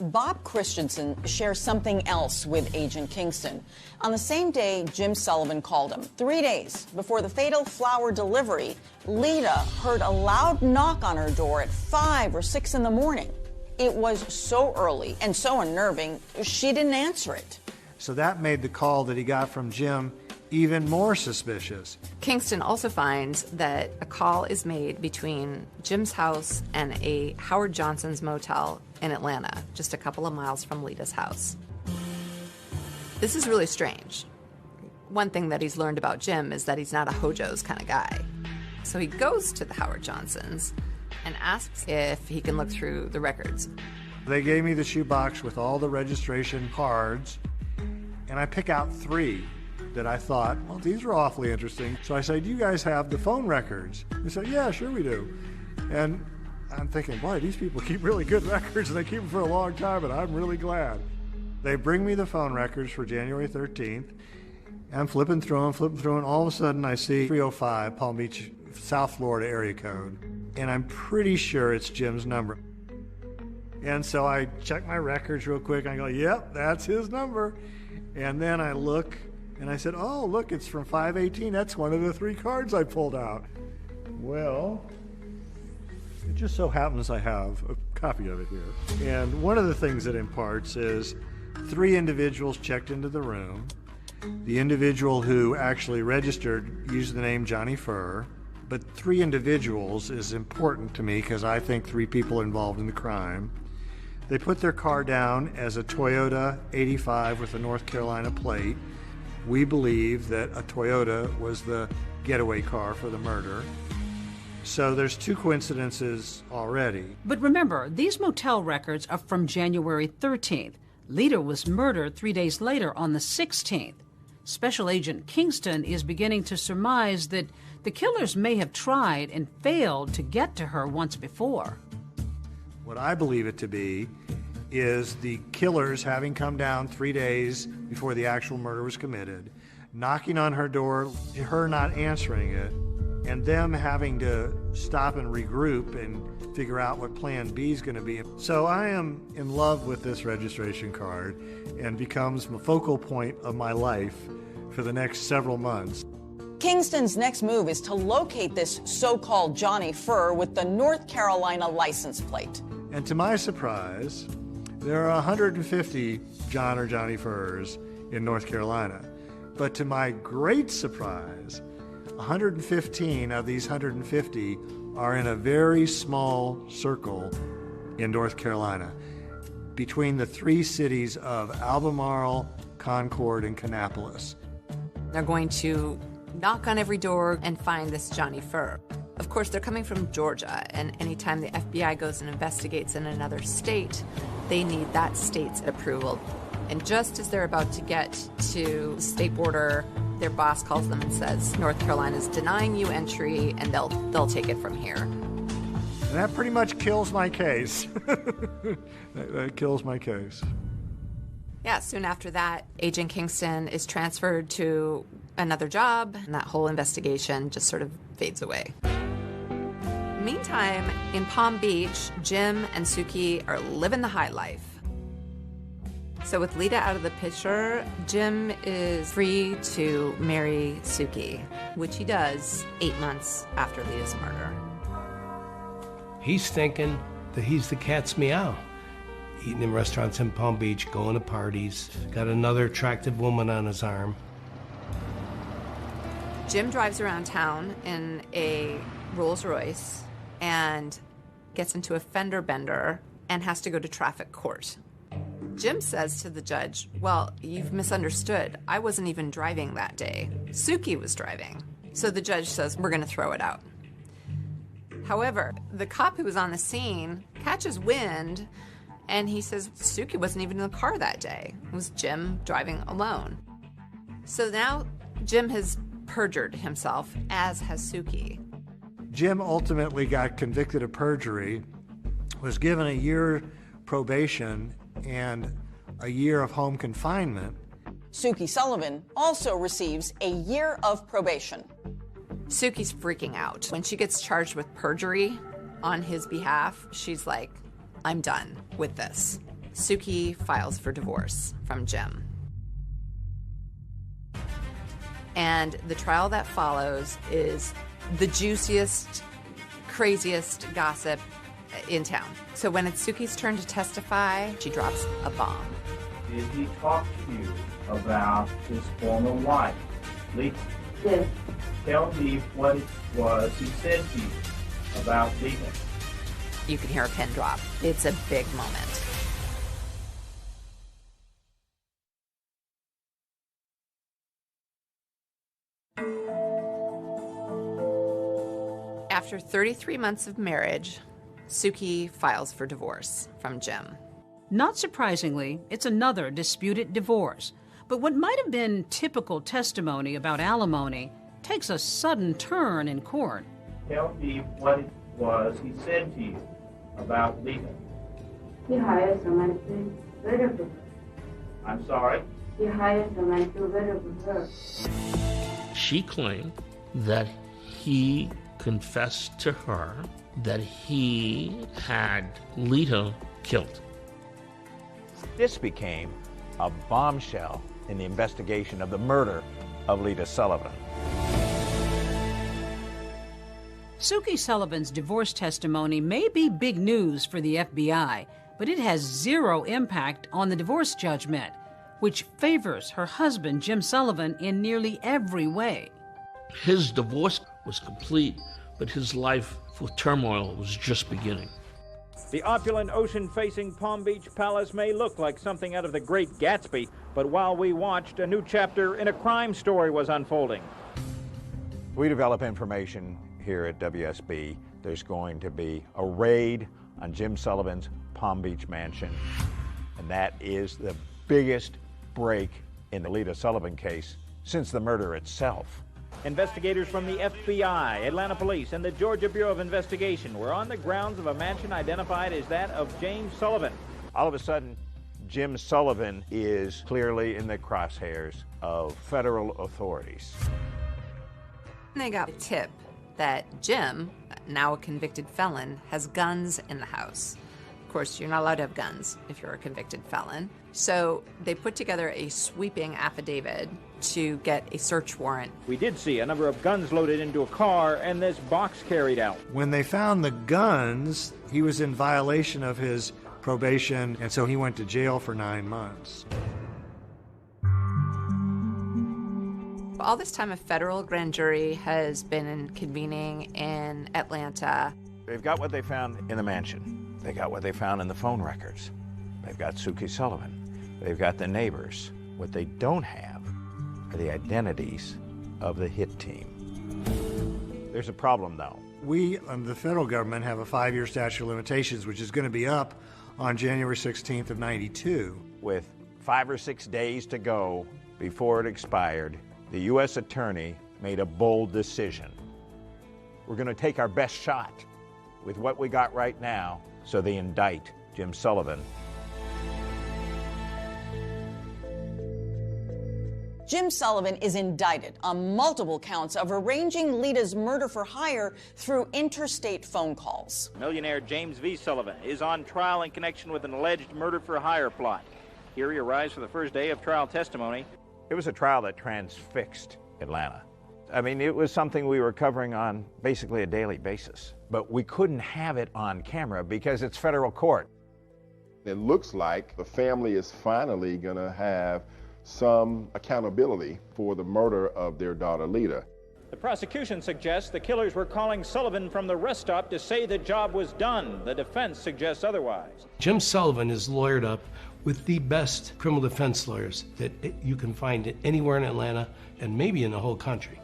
Bob Christensen shares something else with Agent Kingston. On the same day Jim Sullivan called him, 3 days before the fatal flower delivery, Lita heard a loud knock on her door at 5 or 6 in the morning. It was so early and so unnerving, she didn't answer it. So that made the call that he got from Jim even more suspicious. Kingston also finds that a call is made between Jim's house and a Howard Johnson's motel in Atlanta, just a couple of miles from Lita's house. This is really strange. One thing that he's learned about Jim is that he's not a Hojo's kind of guy. So he goes to the Howard Johnsons and asks if he can look through the records. They gave me the shoebox with all the registration cards, and I pick out 3 that I thought, well, these are awfully interesting. So I said, do you guys have the phone records? They said, yeah, sure we do. And I'm thinking, boy, these people keep really good records, and they keep them for a long time, and I'm really glad. They bring me the phone records for January 13th. I'm flipping through them, and all of a sudden I see 305 Palm Beach, South Florida area code. And I'm pretty sure it's Jim's number. And so I check my records real quick, and I go, yep, that's his number. And then I look, and I said, oh, look, it's from 518. That's one of the 3 cards I pulled out. Well, it just so happens I have a copy of it here. And one of the things it imparts is 3 individuals checked into the room. The individual who actually registered used the name Johnny Furr, but 3 individuals is important to me because I think 3 people involved in the crime. They put their car down as a Toyota 85 with a North Carolina plate. We believe that a Toyota was the getaway car for the murder. So there's 2 coincidences already. But remember, these motel records are from January 13th. Lita was murdered 3 days later on the 16th. Special Agent Kingston is beginning to surmise that the killers may have tried and failed to get to her once before. What I believe it to be is the killers having come down 3 days before the actual murder was committed, knocking on her door, her not answering it, and them having to stop and regroup and figure out what plan B is going to be. So I am in love with this registration card and becomes the focal point of my life for the next several months. Kingston's next move is to locate this so-called Johnny Furr with the North Carolina license plate. And to my surprise, there are 150 John or Johnny Furrs in North Carolina. But to my great surprise, 115 of these 150 are in a very small circle in North Carolina. between the three cities of Albemarle, Concord, and Kannapolis. They're going to knock on every door and find this Johnny Furr. Of course, they're coming from Georgia, and anytime the FBI goes and investigates in another state, they need that state's approval. And just as they're about to get to the state border, their boss calls them and says, North Carolina's denying you entry, and they'll take it from here. And that pretty much kills my case. that kills my case. Yeah, soon after that, Agent Kingston is transferred to another job, and that whole investigation just sort of fades away. Meantime, in Palm Beach, Jim and Suki are living the high life. So with Lita out of the picture, Jim is free to marry Suki, which he does 8 months after Lita's murder. He's thinking that he's the cat's meow. Eating in restaurants in Palm Beach, going to parties, got another attractive woman on his arm. Jim drives around town in a Rolls Royce and gets into a fender bender and has to go to traffic court. Jim says to the judge, well, you've misunderstood. I wasn't even driving that day. Suki was driving. So the judge says, we're going to throw it out. However, the cop who was on the scene catches wind, and he says Suki wasn't even in the car that day. It was Jim driving alone. So now Jim has perjured himself, as has Suki. Jim ultimately got convicted of perjury, was given a year probation and a year of home confinement. Suki Sullivan also receives a year of probation. Suki's freaking out. When she gets charged with perjury on his behalf, she's like, I'm done with this. Suki files for divorce from Jim. And the trial that follows is the juiciest, craziest gossip in town. So when it's Suki's turn to testify, she drops a bomb. Did he talk to you about his former wife, Lita? Yes. Tell me what it was he said to you about Lita. You can hear a pin drop. It's a big moment. After 33 months of marriage, Suki files for divorce from Jim. Not surprisingly, it's another disputed divorce. But what might have been typical testimony about alimony takes a sudden turn in court. Tell me what it was he said to you about Lita. He hired someone to widow her. I'm sorry? He hired someone to widow her. She claimed that he confessed to her that he had Lita killed. This became a bombshell in the investigation of the murder of Lita Sullivan. Suki Sullivan's divorce testimony may be big news for the FBI, but it has zero impact on the divorce judgment, which favors her husband, Jim Sullivan, in nearly every way. His divorce was complete, but his life full of turmoil was just beginning. The opulent ocean-facing Palm Beach Palace may look like something out of The Great Gatsby, but while we watched, a new chapter in a crime story was unfolding. We develop information here at WSB. There's going to be a raid on Jim Sullivan's Palm Beach mansion, and that is the biggest break in the Lita Sullivan case since the murder itself. Investigators from the FBI, Atlanta Police, and the Georgia Bureau of Investigation were on the grounds of a mansion identified as that of James Sullivan. All of a sudden, Jim Sullivan is clearly in the crosshairs of federal authorities. They got a tip that Jim, now a convicted felon, has guns in the house. Of course, you're not allowed to have guns if you're a convicted felon. So they put together a sweeping affidavit to get a search warrant. We did see a number of guns loaded into a car and this box carried out. When they found the guns, he was in violation of his probation, and so he went to jail for 9 months. All this time, a federal grand jury has been convening in Atlanta. They've got what they found in the mansion. They got what they found in the phone records. They've got Suki Sullivan. They've got the neighbors. What they don't have are the identities of the hit team. There's a problem, though. We, under the federal government, have a 5-year statute of limitations, which is going to be up on January 16th of '92. With 5 or 6 days to go before it expired, the U.S. Attorney made a bold decision. We're going to take our best shot with what we got right now, so they indict Jim Sullivan. Jim Sullivan is indicted on multiple counts of arranging Lita's murder for hire through interstate phone calls. Millionaire James V. Sullivan is on trial in connection with an alleged murder for hire plot. Here he arrives for the first day of trial testimony. It was a trial that transfixed Atlanta. I mean, it was something we were covering on basically a daily basis, but we couldn't have it on camera because it's federal court. It looks like the family is finally going to have some accountability for the murder of their daughter, Lita. The prosecution suggests the killers were calling Sullivan from the rest stop to say the job was done. The defense suggests otherwise. Jim Sullivan is lawyered up with the best criminal defense lawyers that you can find anywhere in Atlanta and maybe in the whole country.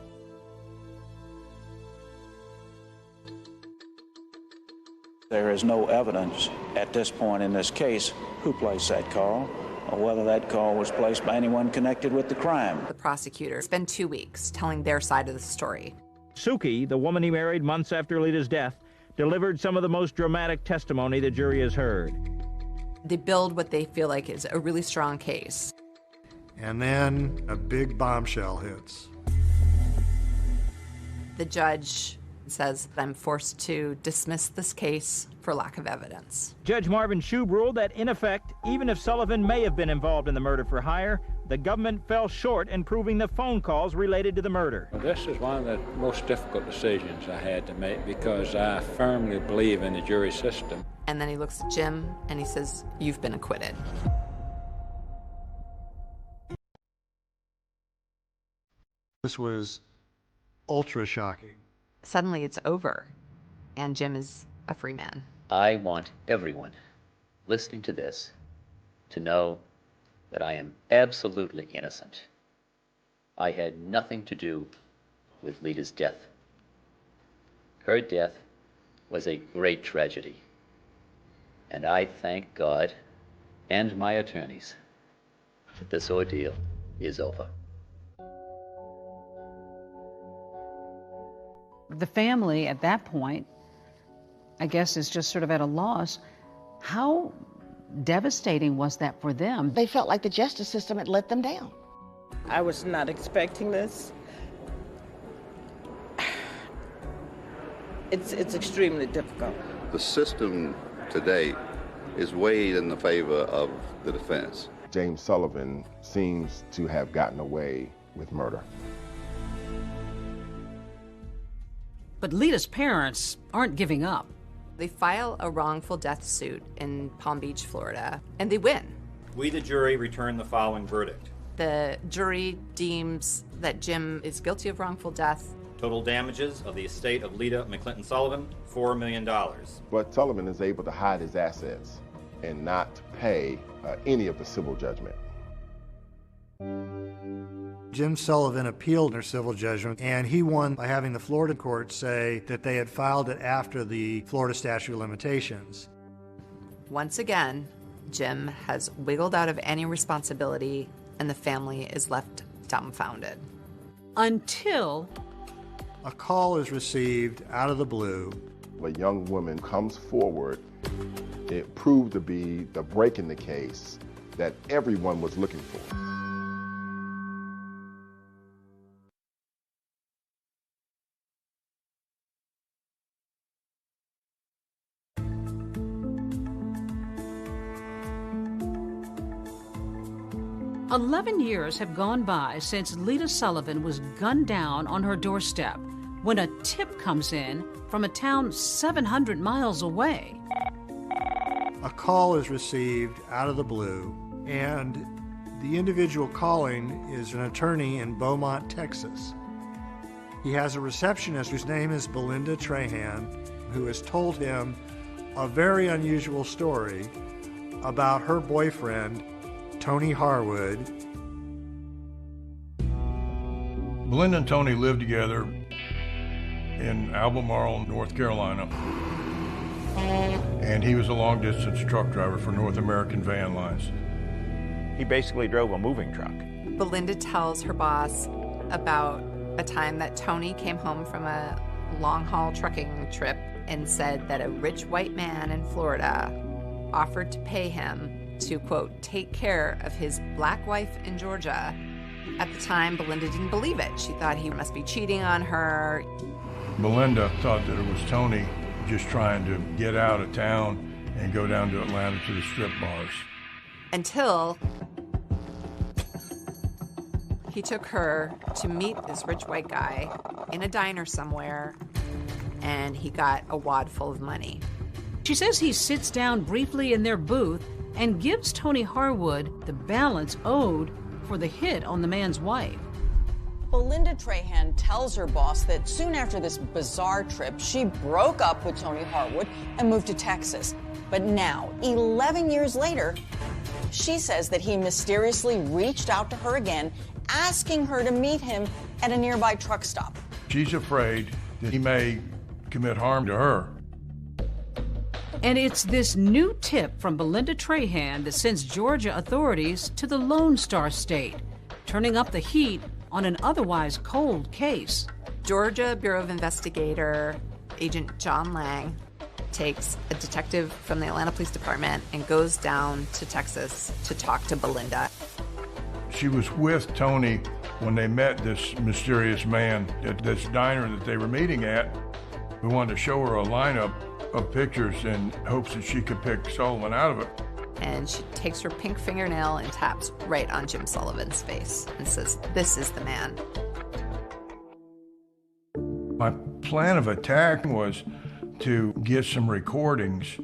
There is no evidence at this point in this case who placed that call, or whether that call was placed by anyone connected with the crime. The prosecutor spent 2 weeks telling their side of the story. Suki, the woman he married months after Lita's death, delivered some of the most dramatic testimony the jury has heard. They build what they feel like is a really strong case. And then a big bombshell hits. The judge says, I'm forced to dismiss this case for lack of evidence. Judge Marvin Shube ruled that, in effect, even if Sullivan may have been involved in the murder for hire, the government fell short in proving the phone calls related to the murder. Well, this is one of the most difficult decisions I had to make because I firmly believe in the jury system. And then he looks at Jim and he says, you've been acquitted. This was ultra shocking. Suddenly it's over, and Jim is a free man. I want everyone listening to this to know that I am absolutely innocent. I had nothing to do with Lita's death. Her death was a great tragedy, and I thank God and my attorneys that this ordeal is over. The family at that point, I guess, is just sort of at a loss. How devastating was that for them? They felt like the justice system had let them down. I was not expecting this. It's extremely difficult. The system today is weighed in the favor of the defense. James Sullivan seems to have gotten away with murder. But Lita's parents aren't giving up. They file a wrongful death suit in Palm Beach, Florida, and they win. We, the jury, return the following verdict. The jury deems that Jim is guilty of wrongful death. Total damages of the estate of Lita McClinton Sullivan, $4 million. But Sullivan is able to hide his assets and not pay any of the civil judgment. Jim Sullivan appealed their civil judgment, and he won by having the Florida court say that they had filed it after the Florida statute of limitations. Once again, Jim has wiggled out of any responsibility, and the family is left dumbfounded. Until a call is received out of the blue. A young woman comes forward. It proved to be the break in the case that everyone was looking for. "11 years have gone by since Lita Sullivan was gunned down on her doorstep when a tip comes in from a town 700 miles away. A call is received out of the blue, and the individual calling is an attorney in Beaumont, Texas. He has a receptionist whose name is Belinda Trahan, who has told him a very unusual story about her boyfriend, Tony Harwood. Belinda and Tony lived together in Albemarle, North Carolina. And he was a long-distance truck driver for North American Van Lines. He basically drove a moving truck. Belinda tells her boss about a time that Tony came home from a long-haul trucking trip and said that a rich white man in Florida offered to pay him to, quote, take care of his black wife in Georgia. At the time, Belinda didn't believe it. She thought he must be cheating on her. Belinda thought that it was Tony just trying to get out of town and go down to Atlanta to the strip bars. Until he took her to meet this rich white guy in a diner somewhere, and he got a wad full of money. She says he sits down briefly in their booth and gives Tony Harwood the balance owed for the hit on the man's wife. Belinda Trahan tells her boss that soon after this bizarre trip, she broke up with Tony Harwood and moved to Texas. But now, 11 years later, she says that he mysteriously reached out to her again, asking her to meet him at a nearby truck stop. She's afraid that he may commit harm to her. And it's this new tip from Belinda Trahan that sends Georgia authorities to the Lone Star State, turning up the heat on an otherwise cold case. Georgia Bureau of Investigator Agent John Lang takes a detective from the Atlanta Police Department and goes down to Texas to talk to Belinda. She was with Tony when they met this mysterious man at this diner that they were meeting at. We wanted to show her a lineup of pictures in hopes that she could pick Sullivan out of it. And she takes her pink fingernail and taps right on Jim Sullivan's face and says, "This is the man." My plan of attack was to get some recordings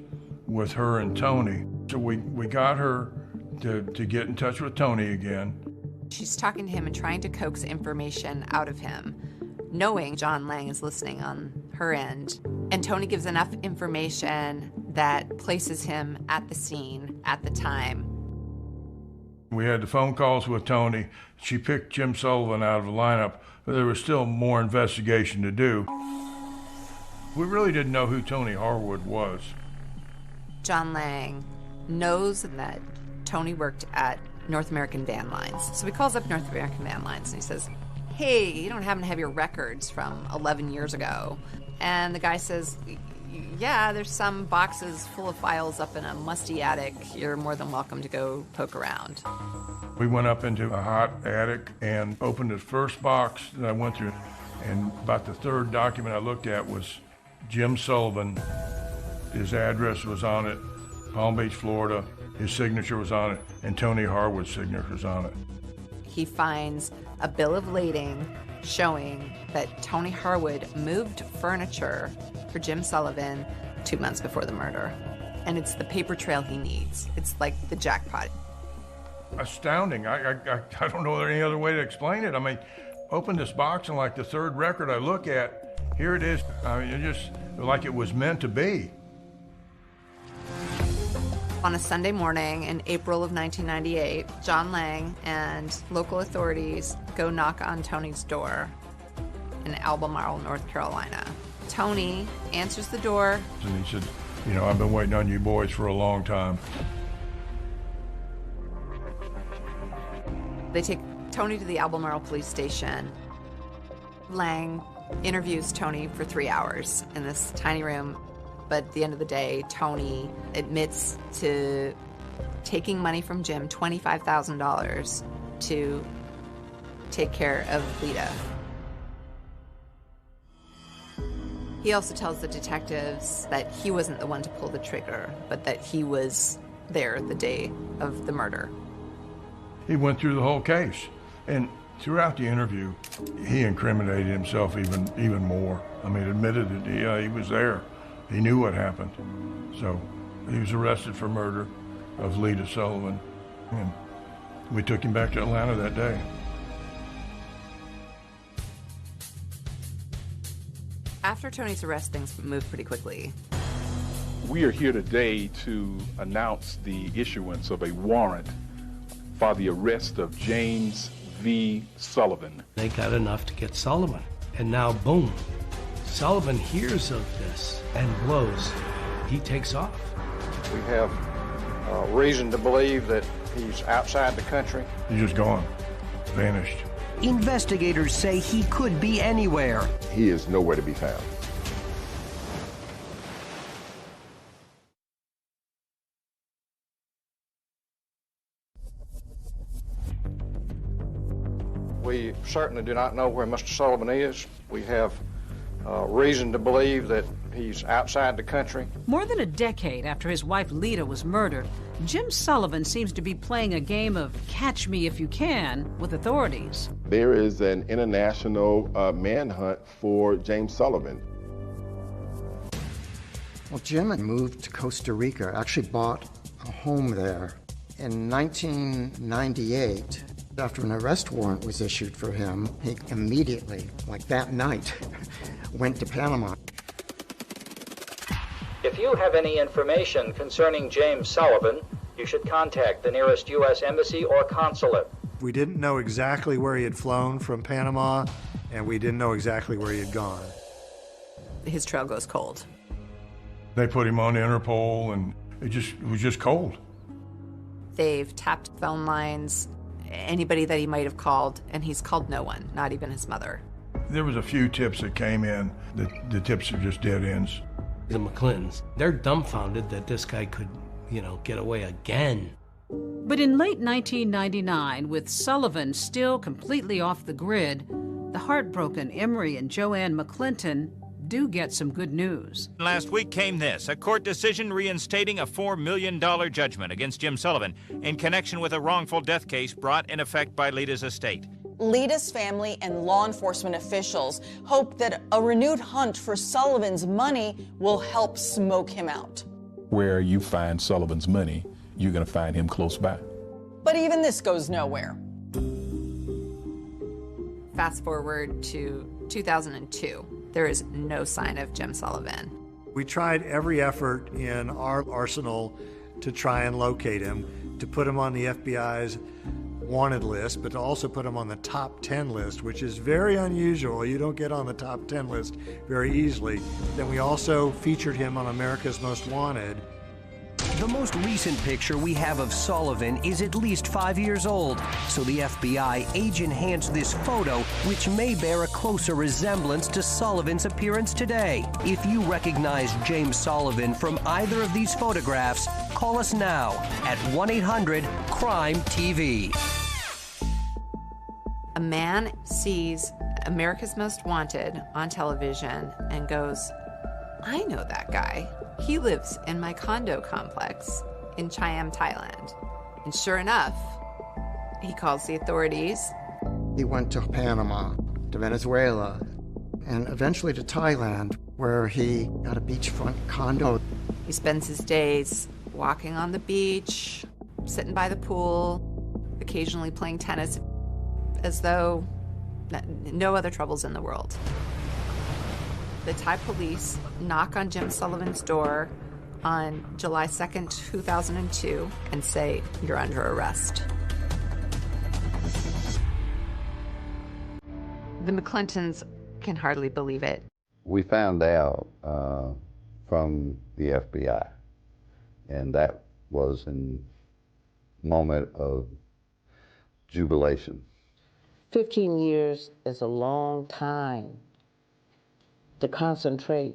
with her and Tony. So we got her to get in touch with Tony again. She's talking to him and trying to coax information out of him, knowing John Lang is listening on her end. And Tony gives enough information that places him at the scene at the time. We had the phone calls with Tony. She picked Jim Sullivan out of the lineup, but there was still more investigation to do. We really didn't know who Tony Harwood was. John Lang knows that Tony worked at North American Van Lines. So he calls up North American Van Lines and he says, "Hey, you don't happen to have your records from 11 years ago?" And the guy says, "Yeah, there's some boxes full of files up in a musty attic. You're more than welcome to go poke around." We went up into a hot attic and opened the first box that I went through. And about the third document I looked at was Jim Sullivan. His address was on it, Palm Beach, Florida. His signature was on it, and Tony Harwood's signature was on it. He finds a bill of lading showing that Tony Harwood moved furniture for Jim Sullivan 2 months before the murder. And it's the paper trail he needs. It's like the jackpot. Astounding. I don't know any other way to explain it. I mean, open this box and like the third record I look at, here it is. I mean, it just like it was meant to be. On a Sunday morning in April of 1998, John Lang and local authorities go knock on Tony's door in Albemarle, North Carolina. Tony answers the door. And he said, "You know, I've been waiting on you boys for a long time." They take Tony to the Albemarle police station. Lang interviews Tony for 3 hours in this tiny room. But at the end of the day, Tony admits to taking money from Jim, $25,000, to take care of Lita. He also tells the detectives that he wasn't the one to pull the trigger, but that he was there the day of the murder. He went through the whole case, and throughout the interview, he incriminated himself even more. I mean, admitted that he was there. He knew what happened. So he was arrested for murder of Lita Sullivan, and we took him back to Atlanta that day. After Tony's arrest, things moved pretty quickly. We are here today to announce the issuance of a warrant for the arrest of James V. Sullivan. They got enough to get Sullivan. And now, boom, Sullivan hears of this and blows. He takes off. We have reason to believe that he's outside the country. He's just gone, vanished. Investigators say he could be anywhere. He is nowhere to be found. We certainly do not know where Mr. Sullivan is. We have reason to believe that he's outside the country. More than a decade after his wife Lita was murdered, Jim Sullivan seems to be playing a game of catch me if you can with authorities. There is an international manhunt for James Sullivan. Well, Jim had moved to Costa Rica, actually bought a home there. In 1998, after an arrest warrant was issued for him, he immediately, like that night, went to Panama. If you have any information concerning James Sullivan, you should contact the nearest U.S. embassy or consulate. We didn't know exactly where he had flown from Panama, and we didn't know exactly where he had gone. His trail goes cold. They put him on Interpol, and it was just cold. They've tapped phone lines, anybody that he might have called, and he's called no one, not even his mother. There was a few tips that came in. The tips are just dead ends. The McClintons, they're dumbfounded that this guy could, get away again. But in late 1999, with Sullivan still completely off the grid, the heartbroken Emery and Joanne McClinton do get some good news. Last week came this, a court decision reinstating a $4 million judgment against Jim Sullivan in connection with a wrongful death case brought in effect by Lita's estate. Lita's family and law enforcement officials hope that a renewed hunt for Sullivan's money will help smoke him out. Where you find Sullivan's money, you're going to find him close by. But even this goes nowhere. Fast forward to 2002. There is no sign of Jim Sullivan. We tried every effort in our arsenal to try and locate him, to put him on the FBI's wanted list, but to also put him on the top 10 list, which is very unusual. You don't get on the top 10 list very easily. Then we also featured him on America's Most Wanted. The most recent picture we have of Sullivan is at least 5 years old, so the FBI age-enhanced this photo, which may bear a closer resemblance to Sullivan's appearance today. If you recognize James Sullivan from either of these photographs, call us now at 1-800-CRIME-TV. A man sees America's Most Wanted on television and goes, I know that guy. He lives in my condo complex in Chiang, Thailand. And sure enough, he calls the authorities. He went to Panama, to Venezuela, and eventually to Thailand, where he got a beachfront condo. He spends his days walking on the beach, sitting by the pool, occasionally playing tennis, as though no other troubles in the world. The Thai police knock on Jim Sullivan's door on July 2nd, 2002, and say, you're under arrest. The McClintons can hardly believe it. We found out from the FBI, and that was a moment of jubilation. 15 years is a long time to concentrate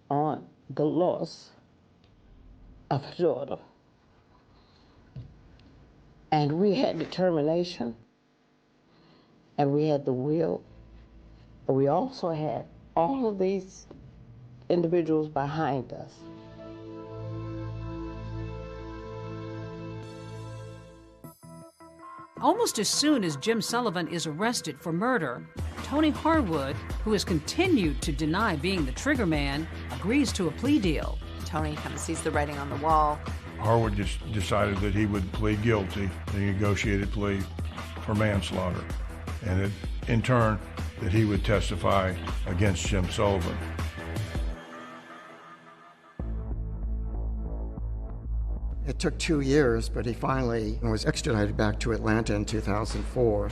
on the loss of a daughter. And we had determination, and we had the will, but we also had all of these individuals behind us. Almost as soon as Jim Sullivan is arrested for murder, Tony Harwood, who has continued to deny being the trigger man, agrees to a plea deal. Tony kind of sees the writing on the wall. Harwood just decided that he would plead guilty, a negotiated plea for manslaughter, and that, in turn, that he would testify against Jim Sullivan. It took 2 years, but he finally was extradited back to Atlanta in 2004.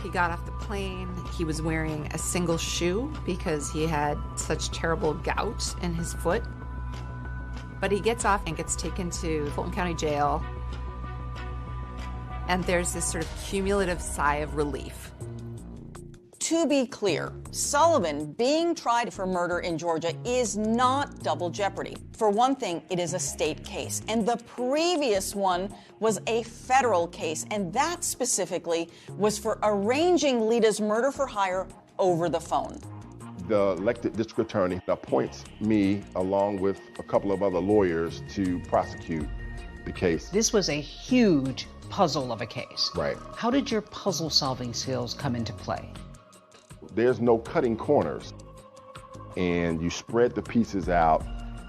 He got off the plane. He was wearing a single shoe because he had such terrible gout in his foot. But he gets off and gets taken to Fulton County Jail. And there's this sort of cumulative sigh of relief. To be clear, Sullivan being tried for murder in Georgia is not double jeopardy. For one thing, it is a state case, and the previous one was a federal case, and that specifically was for arranging Lita's murder for hire over the phone. The elected district attorney appoints me along with a couple of other lawyers to prosecute the case. This was a huge puzzle of a case. Right. How did your puzzle-solving skills come into play? There's no cutting corners, and you spread the pieces out,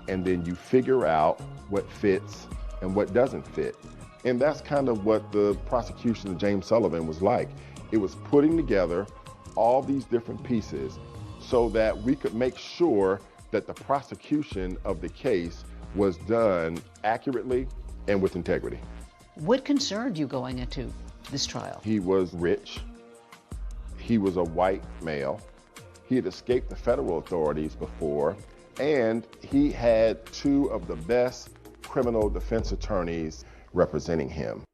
and then you figure out what fits and what doesn't fit. And that's kind of what the prosecution of James Sullivan was like. It was putting together all these different pieces so that we could make sure that the prosecution of the case was done accurately and with integrity. What concerned you going into this trial? He was rich. He was a white male. He had escaped the federal authorities before, and he had two of the best criminal defense attorneys representing him.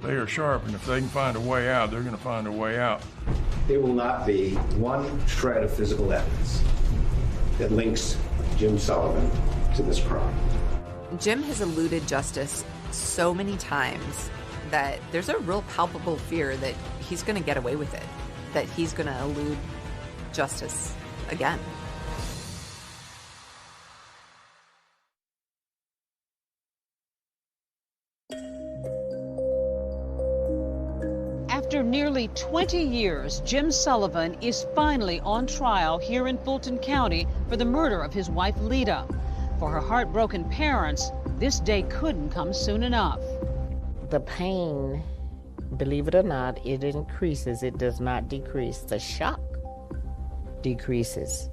They are sharp, and if they can find a way out, they're going to find a way out. There will not be one shred of physical evidence that links Jim Sullivan to this crime. Jim has eluded justice so many times that there's a real palpable fear that he's going to get away with it, that he's going to elude justice again. After nearly 20 years, Jim Sullivan is finally on trial here in Fulton County for the murder of his wife, Lita. For her heartbroken parents, this day couldn't come soon enough. The pain, believe it or not, it increases. It does not decrease. The shock decreases.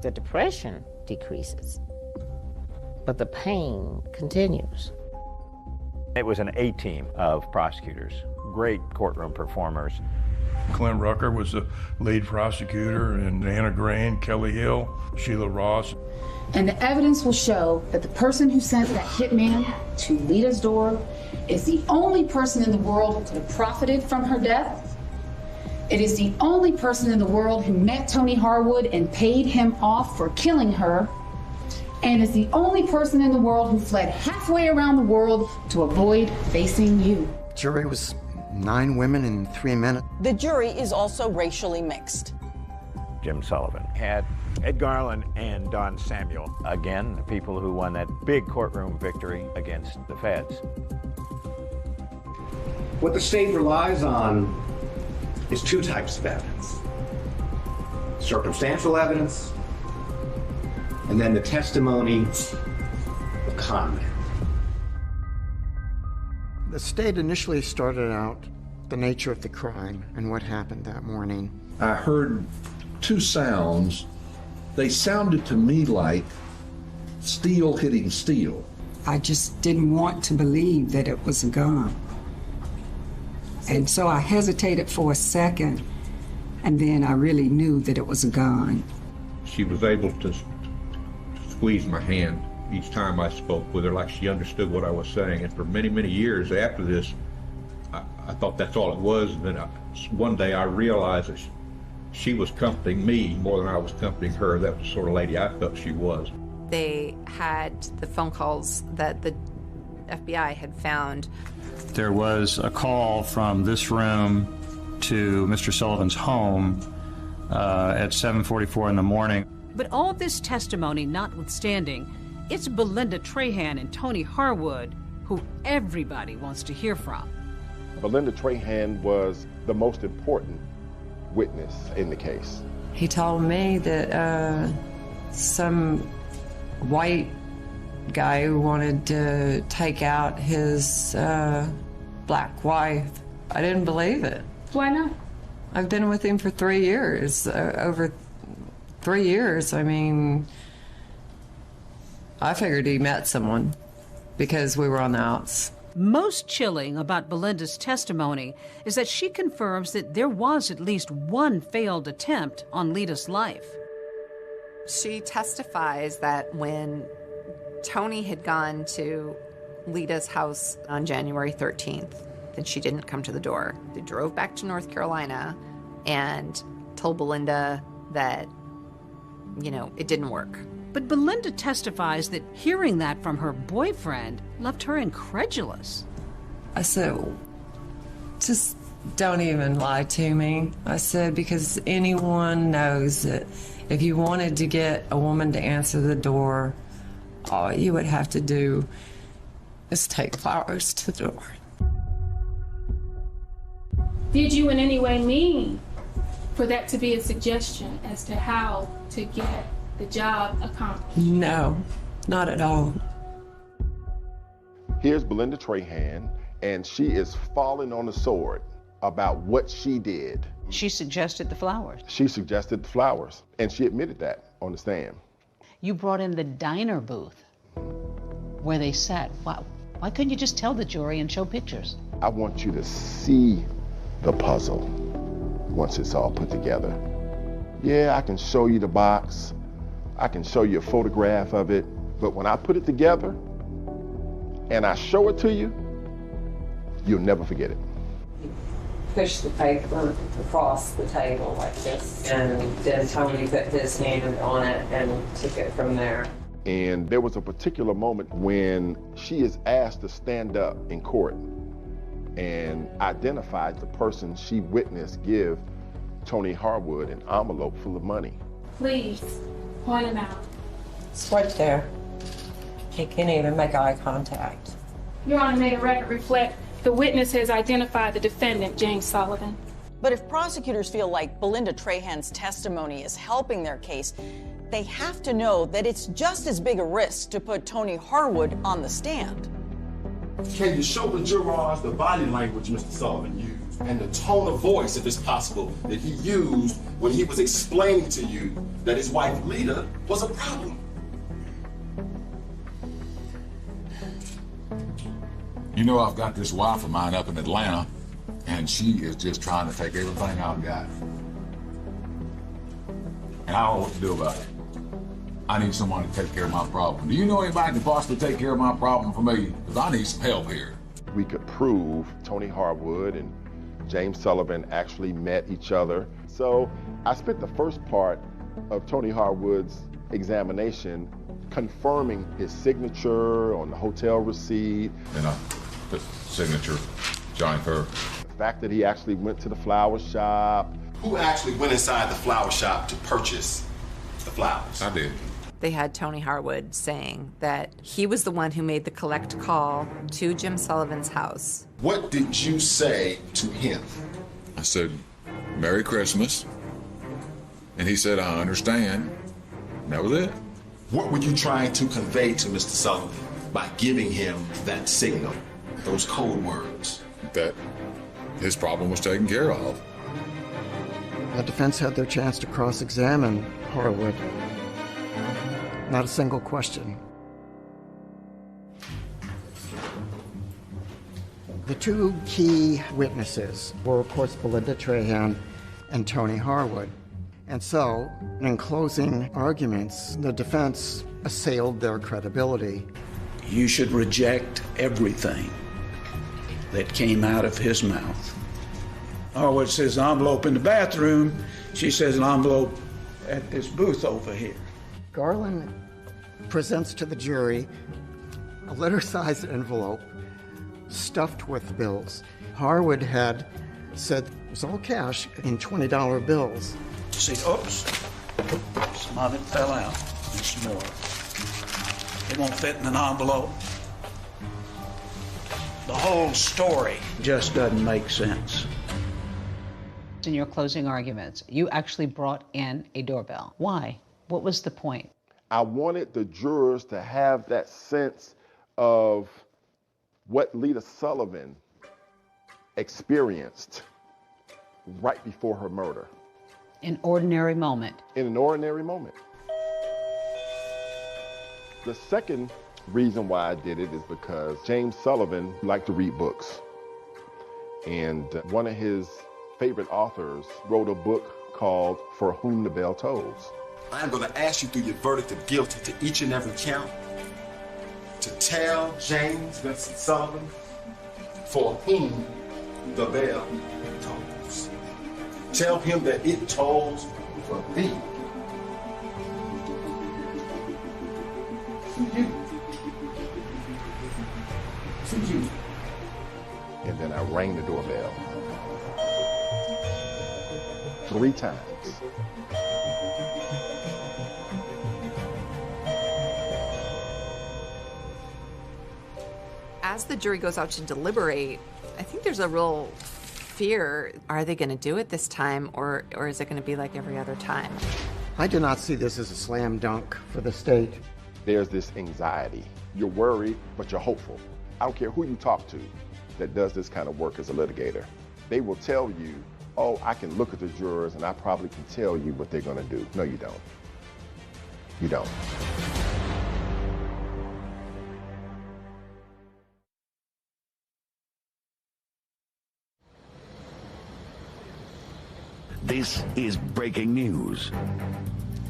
The depression decreases. But the pain continues. It was an A-team of prosecutors, great courtroom performers. Clint Rucker was the lead prosecutor, and Anna Grain, Kelly Hill, Sheila Ross. And the evidence will show that the person who sent that hitman to Lita's door is the only person in the world who could have profited from her death. It is the only person in the world who met Tony Harwood and paid him off for killing her. And is the only person in the world who fled halfway around the world to avoid facing you. Jury was 9 women and 3 men. The jury is also racially mixed. Jim Sullivan had Ed Garland and Don Samuel, again, the people who won that big courtroom victory against the feds. What the state relies on is 2 types of evidence. Circumstantial evidence, and then the testimony of con men. The state initially started out the nature of the crime and what happened that morning. I heard 2 sounds. They sounded to me like steel hitting steel. I just didn't want to believe that it was a gun. And so I hesitated for a second, and then I really knew that it was a gun. She was able to squeeze my hand each time I spoke with her, like she understood what I was saying. And for many, many years after this, I thought that's all it was. And then one day I realized that she was comforting me more than I was comforting her. That was the sort of lady I felt she was. They had the phone calls that the FBI had found. There was a call from this room to Mr. Sullivan's home at 7:44 in the morning. But all this testimony notwithstanding, it's Belinda Trahan and Tony Harwood who everybody wants to hear from. Belinda Trahan was the most important witness in the case. He told me that some white guy who wanted to take out his black wife. I didn't believe it. Why not? I've been with him for 3 years, over 3 years. I mean, I figured he met someone because we were on the outs. Most chilling about Belinda's testimony is that she confirms that there was at least one failed attempt on Lita's life. She testifies that when Tony had gone to Lita's house on January 13th, that she didn't come to the door. They drove back to North Carolina and told Belinda that, it didn't work. But Belinda testifies that hearing that from her boyfriend left her incredulous. I said, just don't even lie to me. I said, because anyone knows that if you wanted to get a woman to answer the door, all you would have to do is take flowers to the door. Did you in any way mean for that to be a suggestion as to how to get the job accomplished? No, not at all. Here's Belinda Trahan, and she is falling on the sword about what she did. She suggested the flowers. She suggested the flowers, and she admitted that on the stand. You brought in the diner booth where they sat. Why couldn't you just tell the jury and show pictures? I want you to see the puzzle once it's all put together. Yeah, I can show you the box. I can show you a photograph of it. But when I put it together and I show it to you, you'll never forget it. Push the paper across the table like this, and then Tony put his hand on it and took it from there. And there was a particular moment when she is asked to stand up in court and identify the person she witnessed give Tony Harwood an envelope full of money. Please, point him out. It's right there. He can't even make eye contact. Your Honor, may the record reflect the witness has identified the defendant, James Sullivan. But if prosecutors feel like Belinda Trahan's testimony is helping their case, they have to know that it's just as big a risk to put Tony Harwood on the stand. Can you show the jurors the body language Mr. Sullivan used and the tone of voice, if it's possible, that he used when he was explaining to you that his wife Lita was a problem? You know, I've got this wife of mine up in Atlanta, and she is just trying to take everything I've got. And I don't know what to do about it. I need someone to take care of my problem. Do you know anybody that can possibly take care of my problem for me? Because I need some help here. We could prove Tony Harwood and James Sullivan actually met each other. So I spent the first part of Tony Harwood's examination confirming his signature on the hotel receipt. And the signature, Johnny Kerr. The fact that he actually went to the flower shop. Who actually went inside the flower shop to purchase the flowers? I did. They had Tony Harwood saying that he was the one who made the collect call to Jim Sullivan's house. What did you say to him? I said, Merry Christmas. And he said, I understand. And that was it. What were you trying to convey to Mr. Sullivan by giving him that signal, those code words? That his problem was taken care of. The defense had their chance to cross-examine Harwood. Not a single question. The two key witnesses were, of course, Belinda Trahan and Tony Harwood. And so, in closing arguments, the defense assailed their credibility. You should reject everything that came out of his mouth. Harwood says an envelope in the bathroom. She says an envelope at this booth over here. Garland presents to the jury a letter-sized envelope stuffed with bills. Harwood had said it was all cash in $20 bills. See, oops, some of it fell out, and some more. It won't fit in an envelope. The whole story just doesn't make sense. In your closing arguments, you actually brought in a doorbell. Why? What was the point? I wanted the jurors to have that sense of what Lita Sullivan experienced right before her murder. An ordinary moment. In an ordinary moment. The second reason why I did it is because James Sullivan liked to read books. And one of his favorite authors wrote a book called For Whom the Bell Tolls. I am going to ask you through your verdict of guilty to each and every count to tell James Vincent Sullivan for whom the bell tolls. Tell him that it tolls for thee. For you. For you. And then I rang the doorbell 3 times. As the jury goes out to deliberate, I think there's a real fear. Are they going to do it this time, or is it going to be like every other time? I do not see this as a slam dunk for the state. There's this anxiety. You're worried, but you're hopeful. I don't care who you talk to that does this kind of work as a litigator. They will tell you, oh, I can look at the jurors and I probably can tell you what they're going to do. No, you don't. You don't. This is breaking news.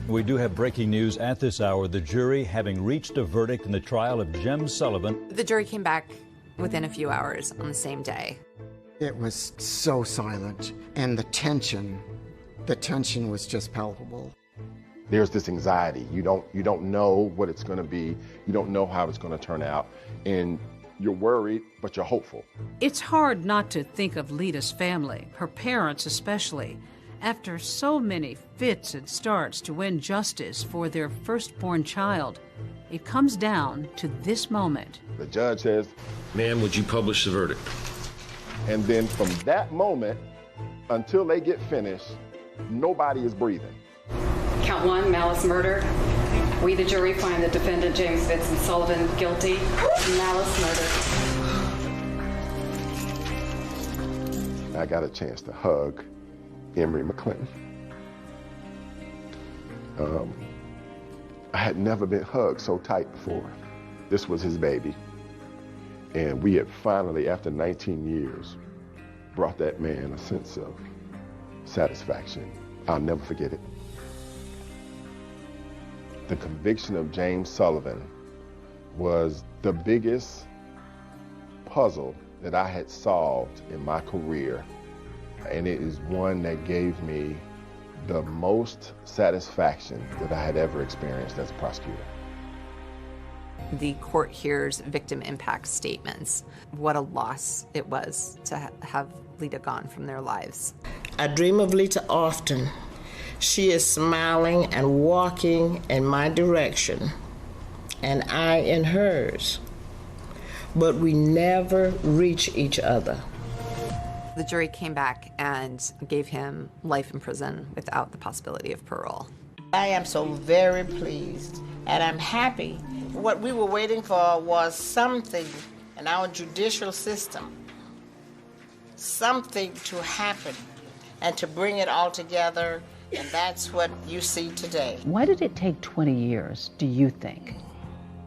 We do have breaking news at this hour. The jury having reached a verdict in the trial of Jem Sullivan. The jury came back within a few hours on the same day. It was so silent, and the tension was just palpable. There's this anxiety. You don't know what it's going to be. You don't know how it's going to turn out. And you're worried, but you're hopeful. It's hard not to think of Lita's family, her parents especially, after so many fits and starts to win justice for their firstborn child. It comes down to this moment. The judge says, "Ma'am, would you publish the verdict?" And then from that moment until they get finished, nobody is breathing. Count 1, malice murder. We, the jury, find the defendant, James Vincent Sullivan, guilty of malice murder. I got a chance to hug Emory McClinton. I had never been hugged so tight before. This was his baby. And we had finally, after 19 years, brought that man a sense of satisfaction. I'll never forget it. The conviction of James Sullivan was the biggest puzzle that I had solved in my career. And it is one that gave me the most satisfaction that I had ever experienced as a prosecutor. The court hears victim impact statements. What a loss it was to have Lita gone from their lives. I dream of Lita often. She is smiling and walking in my direction, and I in hers. But we never reach each other. The jury came back and gave him life in prison without the possibility of parole. I am so very pleased, and I'm happy. What we were waiting for was something in our judicial system, something to happen and to bring it all together, and that's what you see today. Why did it take 20 years, do you think?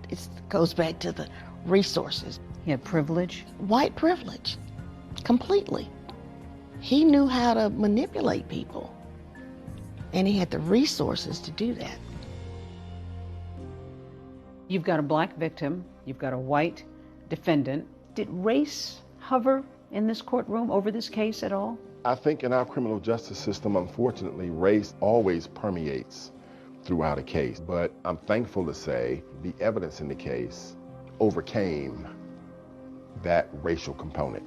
It goes back to the resources. He had privilege? White privilege, completely. He knew how to manipulate people, and he had the resources to do that. You've got a black victim, you've got a white defendant. Did race hover in this courtroom over this case at all? I think in our criminal justice system, unfortunately, race always permeates throughout a case. But I'm thankful to say the evidence in the case overcame that racial component.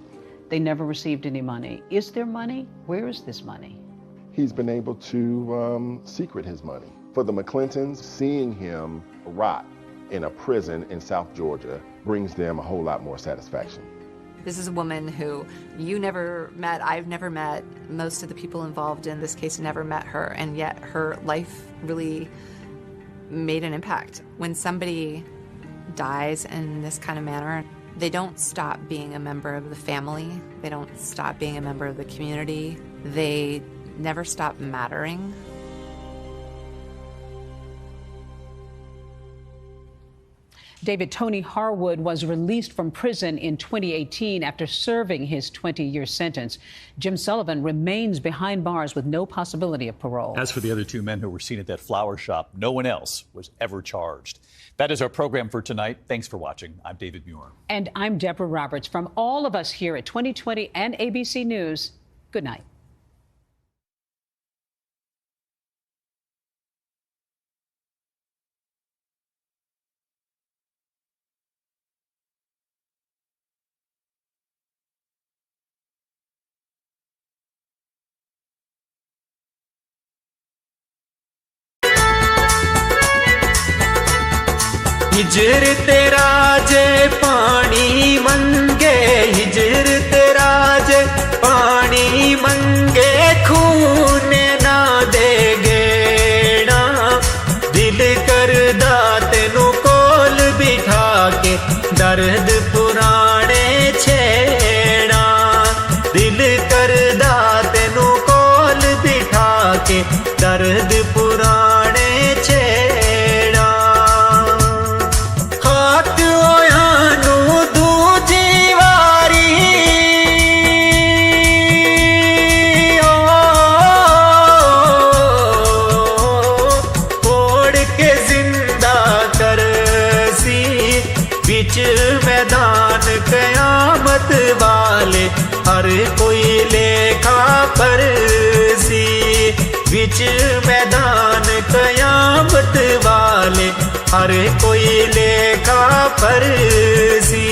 They never received any money. Is there money? Where is this money? He's been able to secret his money. For the McClintons, seeing him rot in a prison in South Georgia brings them a whole lot more satisfaction. This is a woman who you never met, I've never met, most of the people involved in this case never met her, and yet her life really made an impact. When somebody dies in this kind of manner, they don't stop being a member of the family, they don't stop being a member of the community, they never stop mattering. David Tony Harwood was released from prison in 2018 after serving his 20-year sentence. Jim Sullivan remains behind bars with no possibility of parole. As for the other two men who were seen at that flower shop, no one else was ever charged. That is our program for tonight. Thanks for watching. I'm David Muir. And I'm Deborah Roberts. From all of us here at 2020 and ABC News, good night. हिजर तेरा जे पानी मंगे, हिजर तेरा जे पानी मंगे, खून ना दे गेना। दिल करदा तेनू कोल बिठा के दर्द पुराने छेड़ा। दिल करदा तेनू कोल बिठा के दर्द पुराने छेड़ा। मैदान कयामत वाले हर कोई लेखा परसी। बिच मैदान कयामत वाले हर कोई लेखा परसी।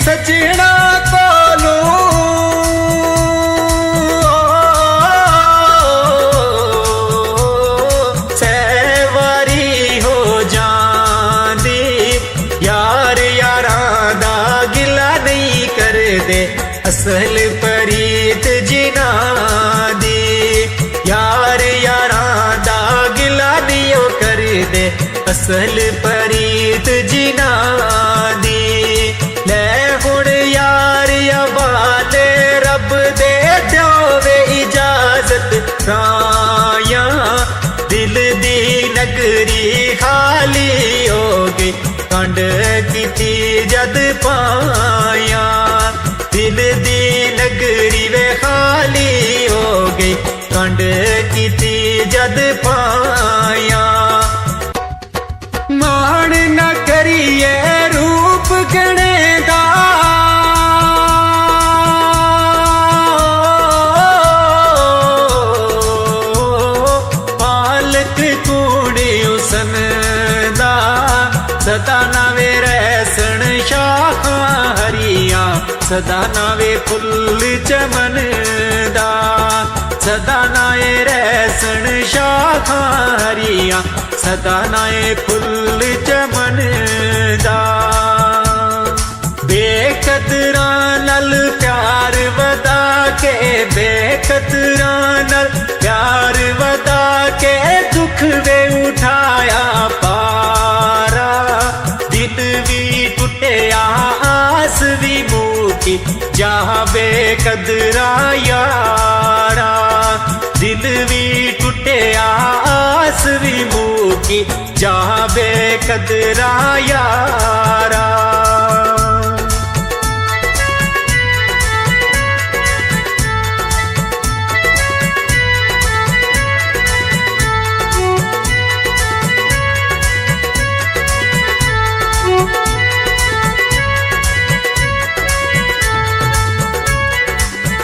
सजना कोलो सैवारी हो जांदी। यार यारां दा गिला नहीं कर दे, असल परीत जिना दी। यार यारां दा गिला नहीं कर दे, असल परीत जिना दी। यार अवाले रब दे देवे इजाजत राया। दिल दी नगरी खाली हो गई, कंड कीती जद पाया। दिल दी नगरी वे खाली हो गई, कंड कीती जद पाया। मान न करिए रूप गणे दा, सदा नावे रहसन शाखा हरिया, सदा नावे फुल चमन दा। सदा नाए रहसन शाखा हरिया, सदा नाए फुल चमन दा। बेकदरा नल प्यार वदा के, बेकदरा नल प्यार वदा के, दुख वे उठाया पारा। दिन भी टुटिया आस भी मूकी, जहाँ बेकदरा यारा। दिल भी टुटिया आस भी मूकी, जहाँ बेकदरा यारा।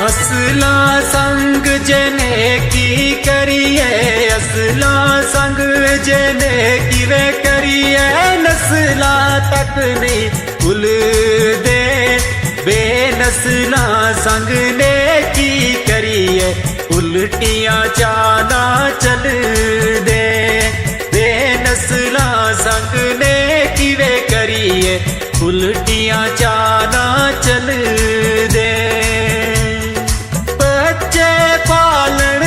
असला संग जने की करिए, असला संग जने की वे करिए। नस्ला तक नहीं भूल दे, बेनस्ला संग ने की करिए। उल्टियां चाला चल दे, बेनस्ला संग ने की वे करिए। उल्टियां चाला चल दे। बच्चे पालन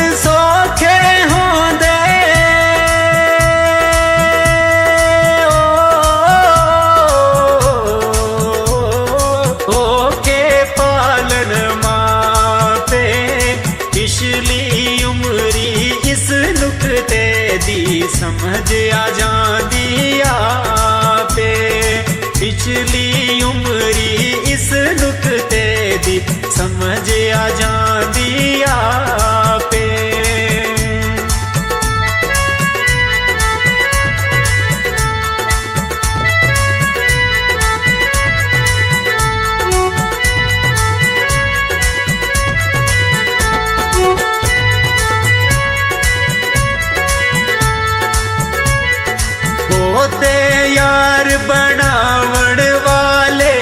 समझ आ जांदी आपे पिछली उमरी इस नुक्ते दी समझ आ जांदी आपे बोते यार बनावण वाले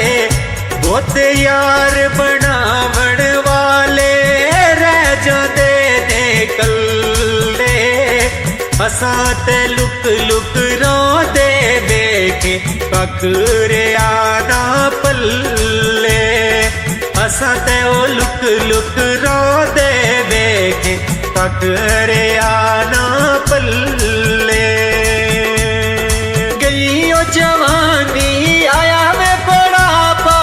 बोते यार बनावण वाले रह जाते ने कल्ले असां ते लुक लुक रोंदे वेखे ककरे आना पल्ले असां ते ओ लुक लुक रोंदे वेखे ककरे आना पल्ले जवानी आया में बुढ़ापा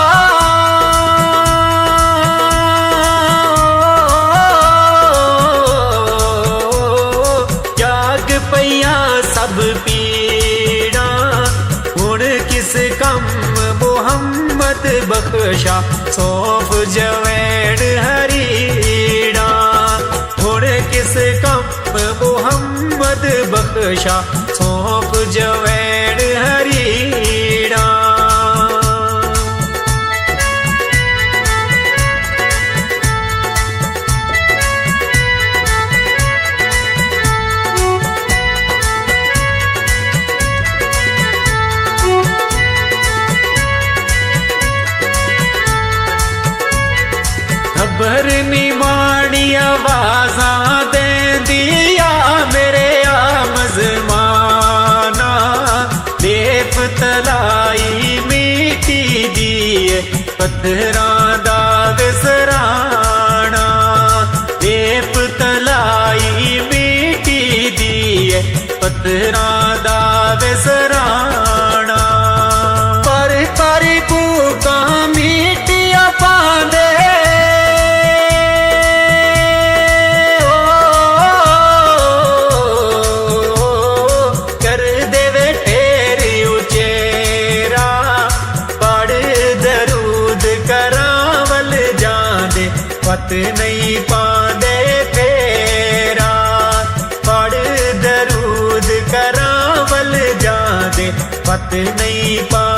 जाग पईया सब पीड़ा हुण किस कम मोहम्मद बख्शा सौंफ जवैन हरीड़ा हुण किस कम मोहम्मद बख्शा सौंफ जवैन हरीड़ा खबर नी माड़ी आवाज़ां देंदिया मेरे मज़माना देप तलाई मिटी दिए पत्थरां दा विसराना देप तलाई मिटी दिए पत्थरां दा विसराना पर भूखा मिटिया पांदे पत नहीं पांदे फेरा पढ़ दरूद करावल जादे पत नहीं पा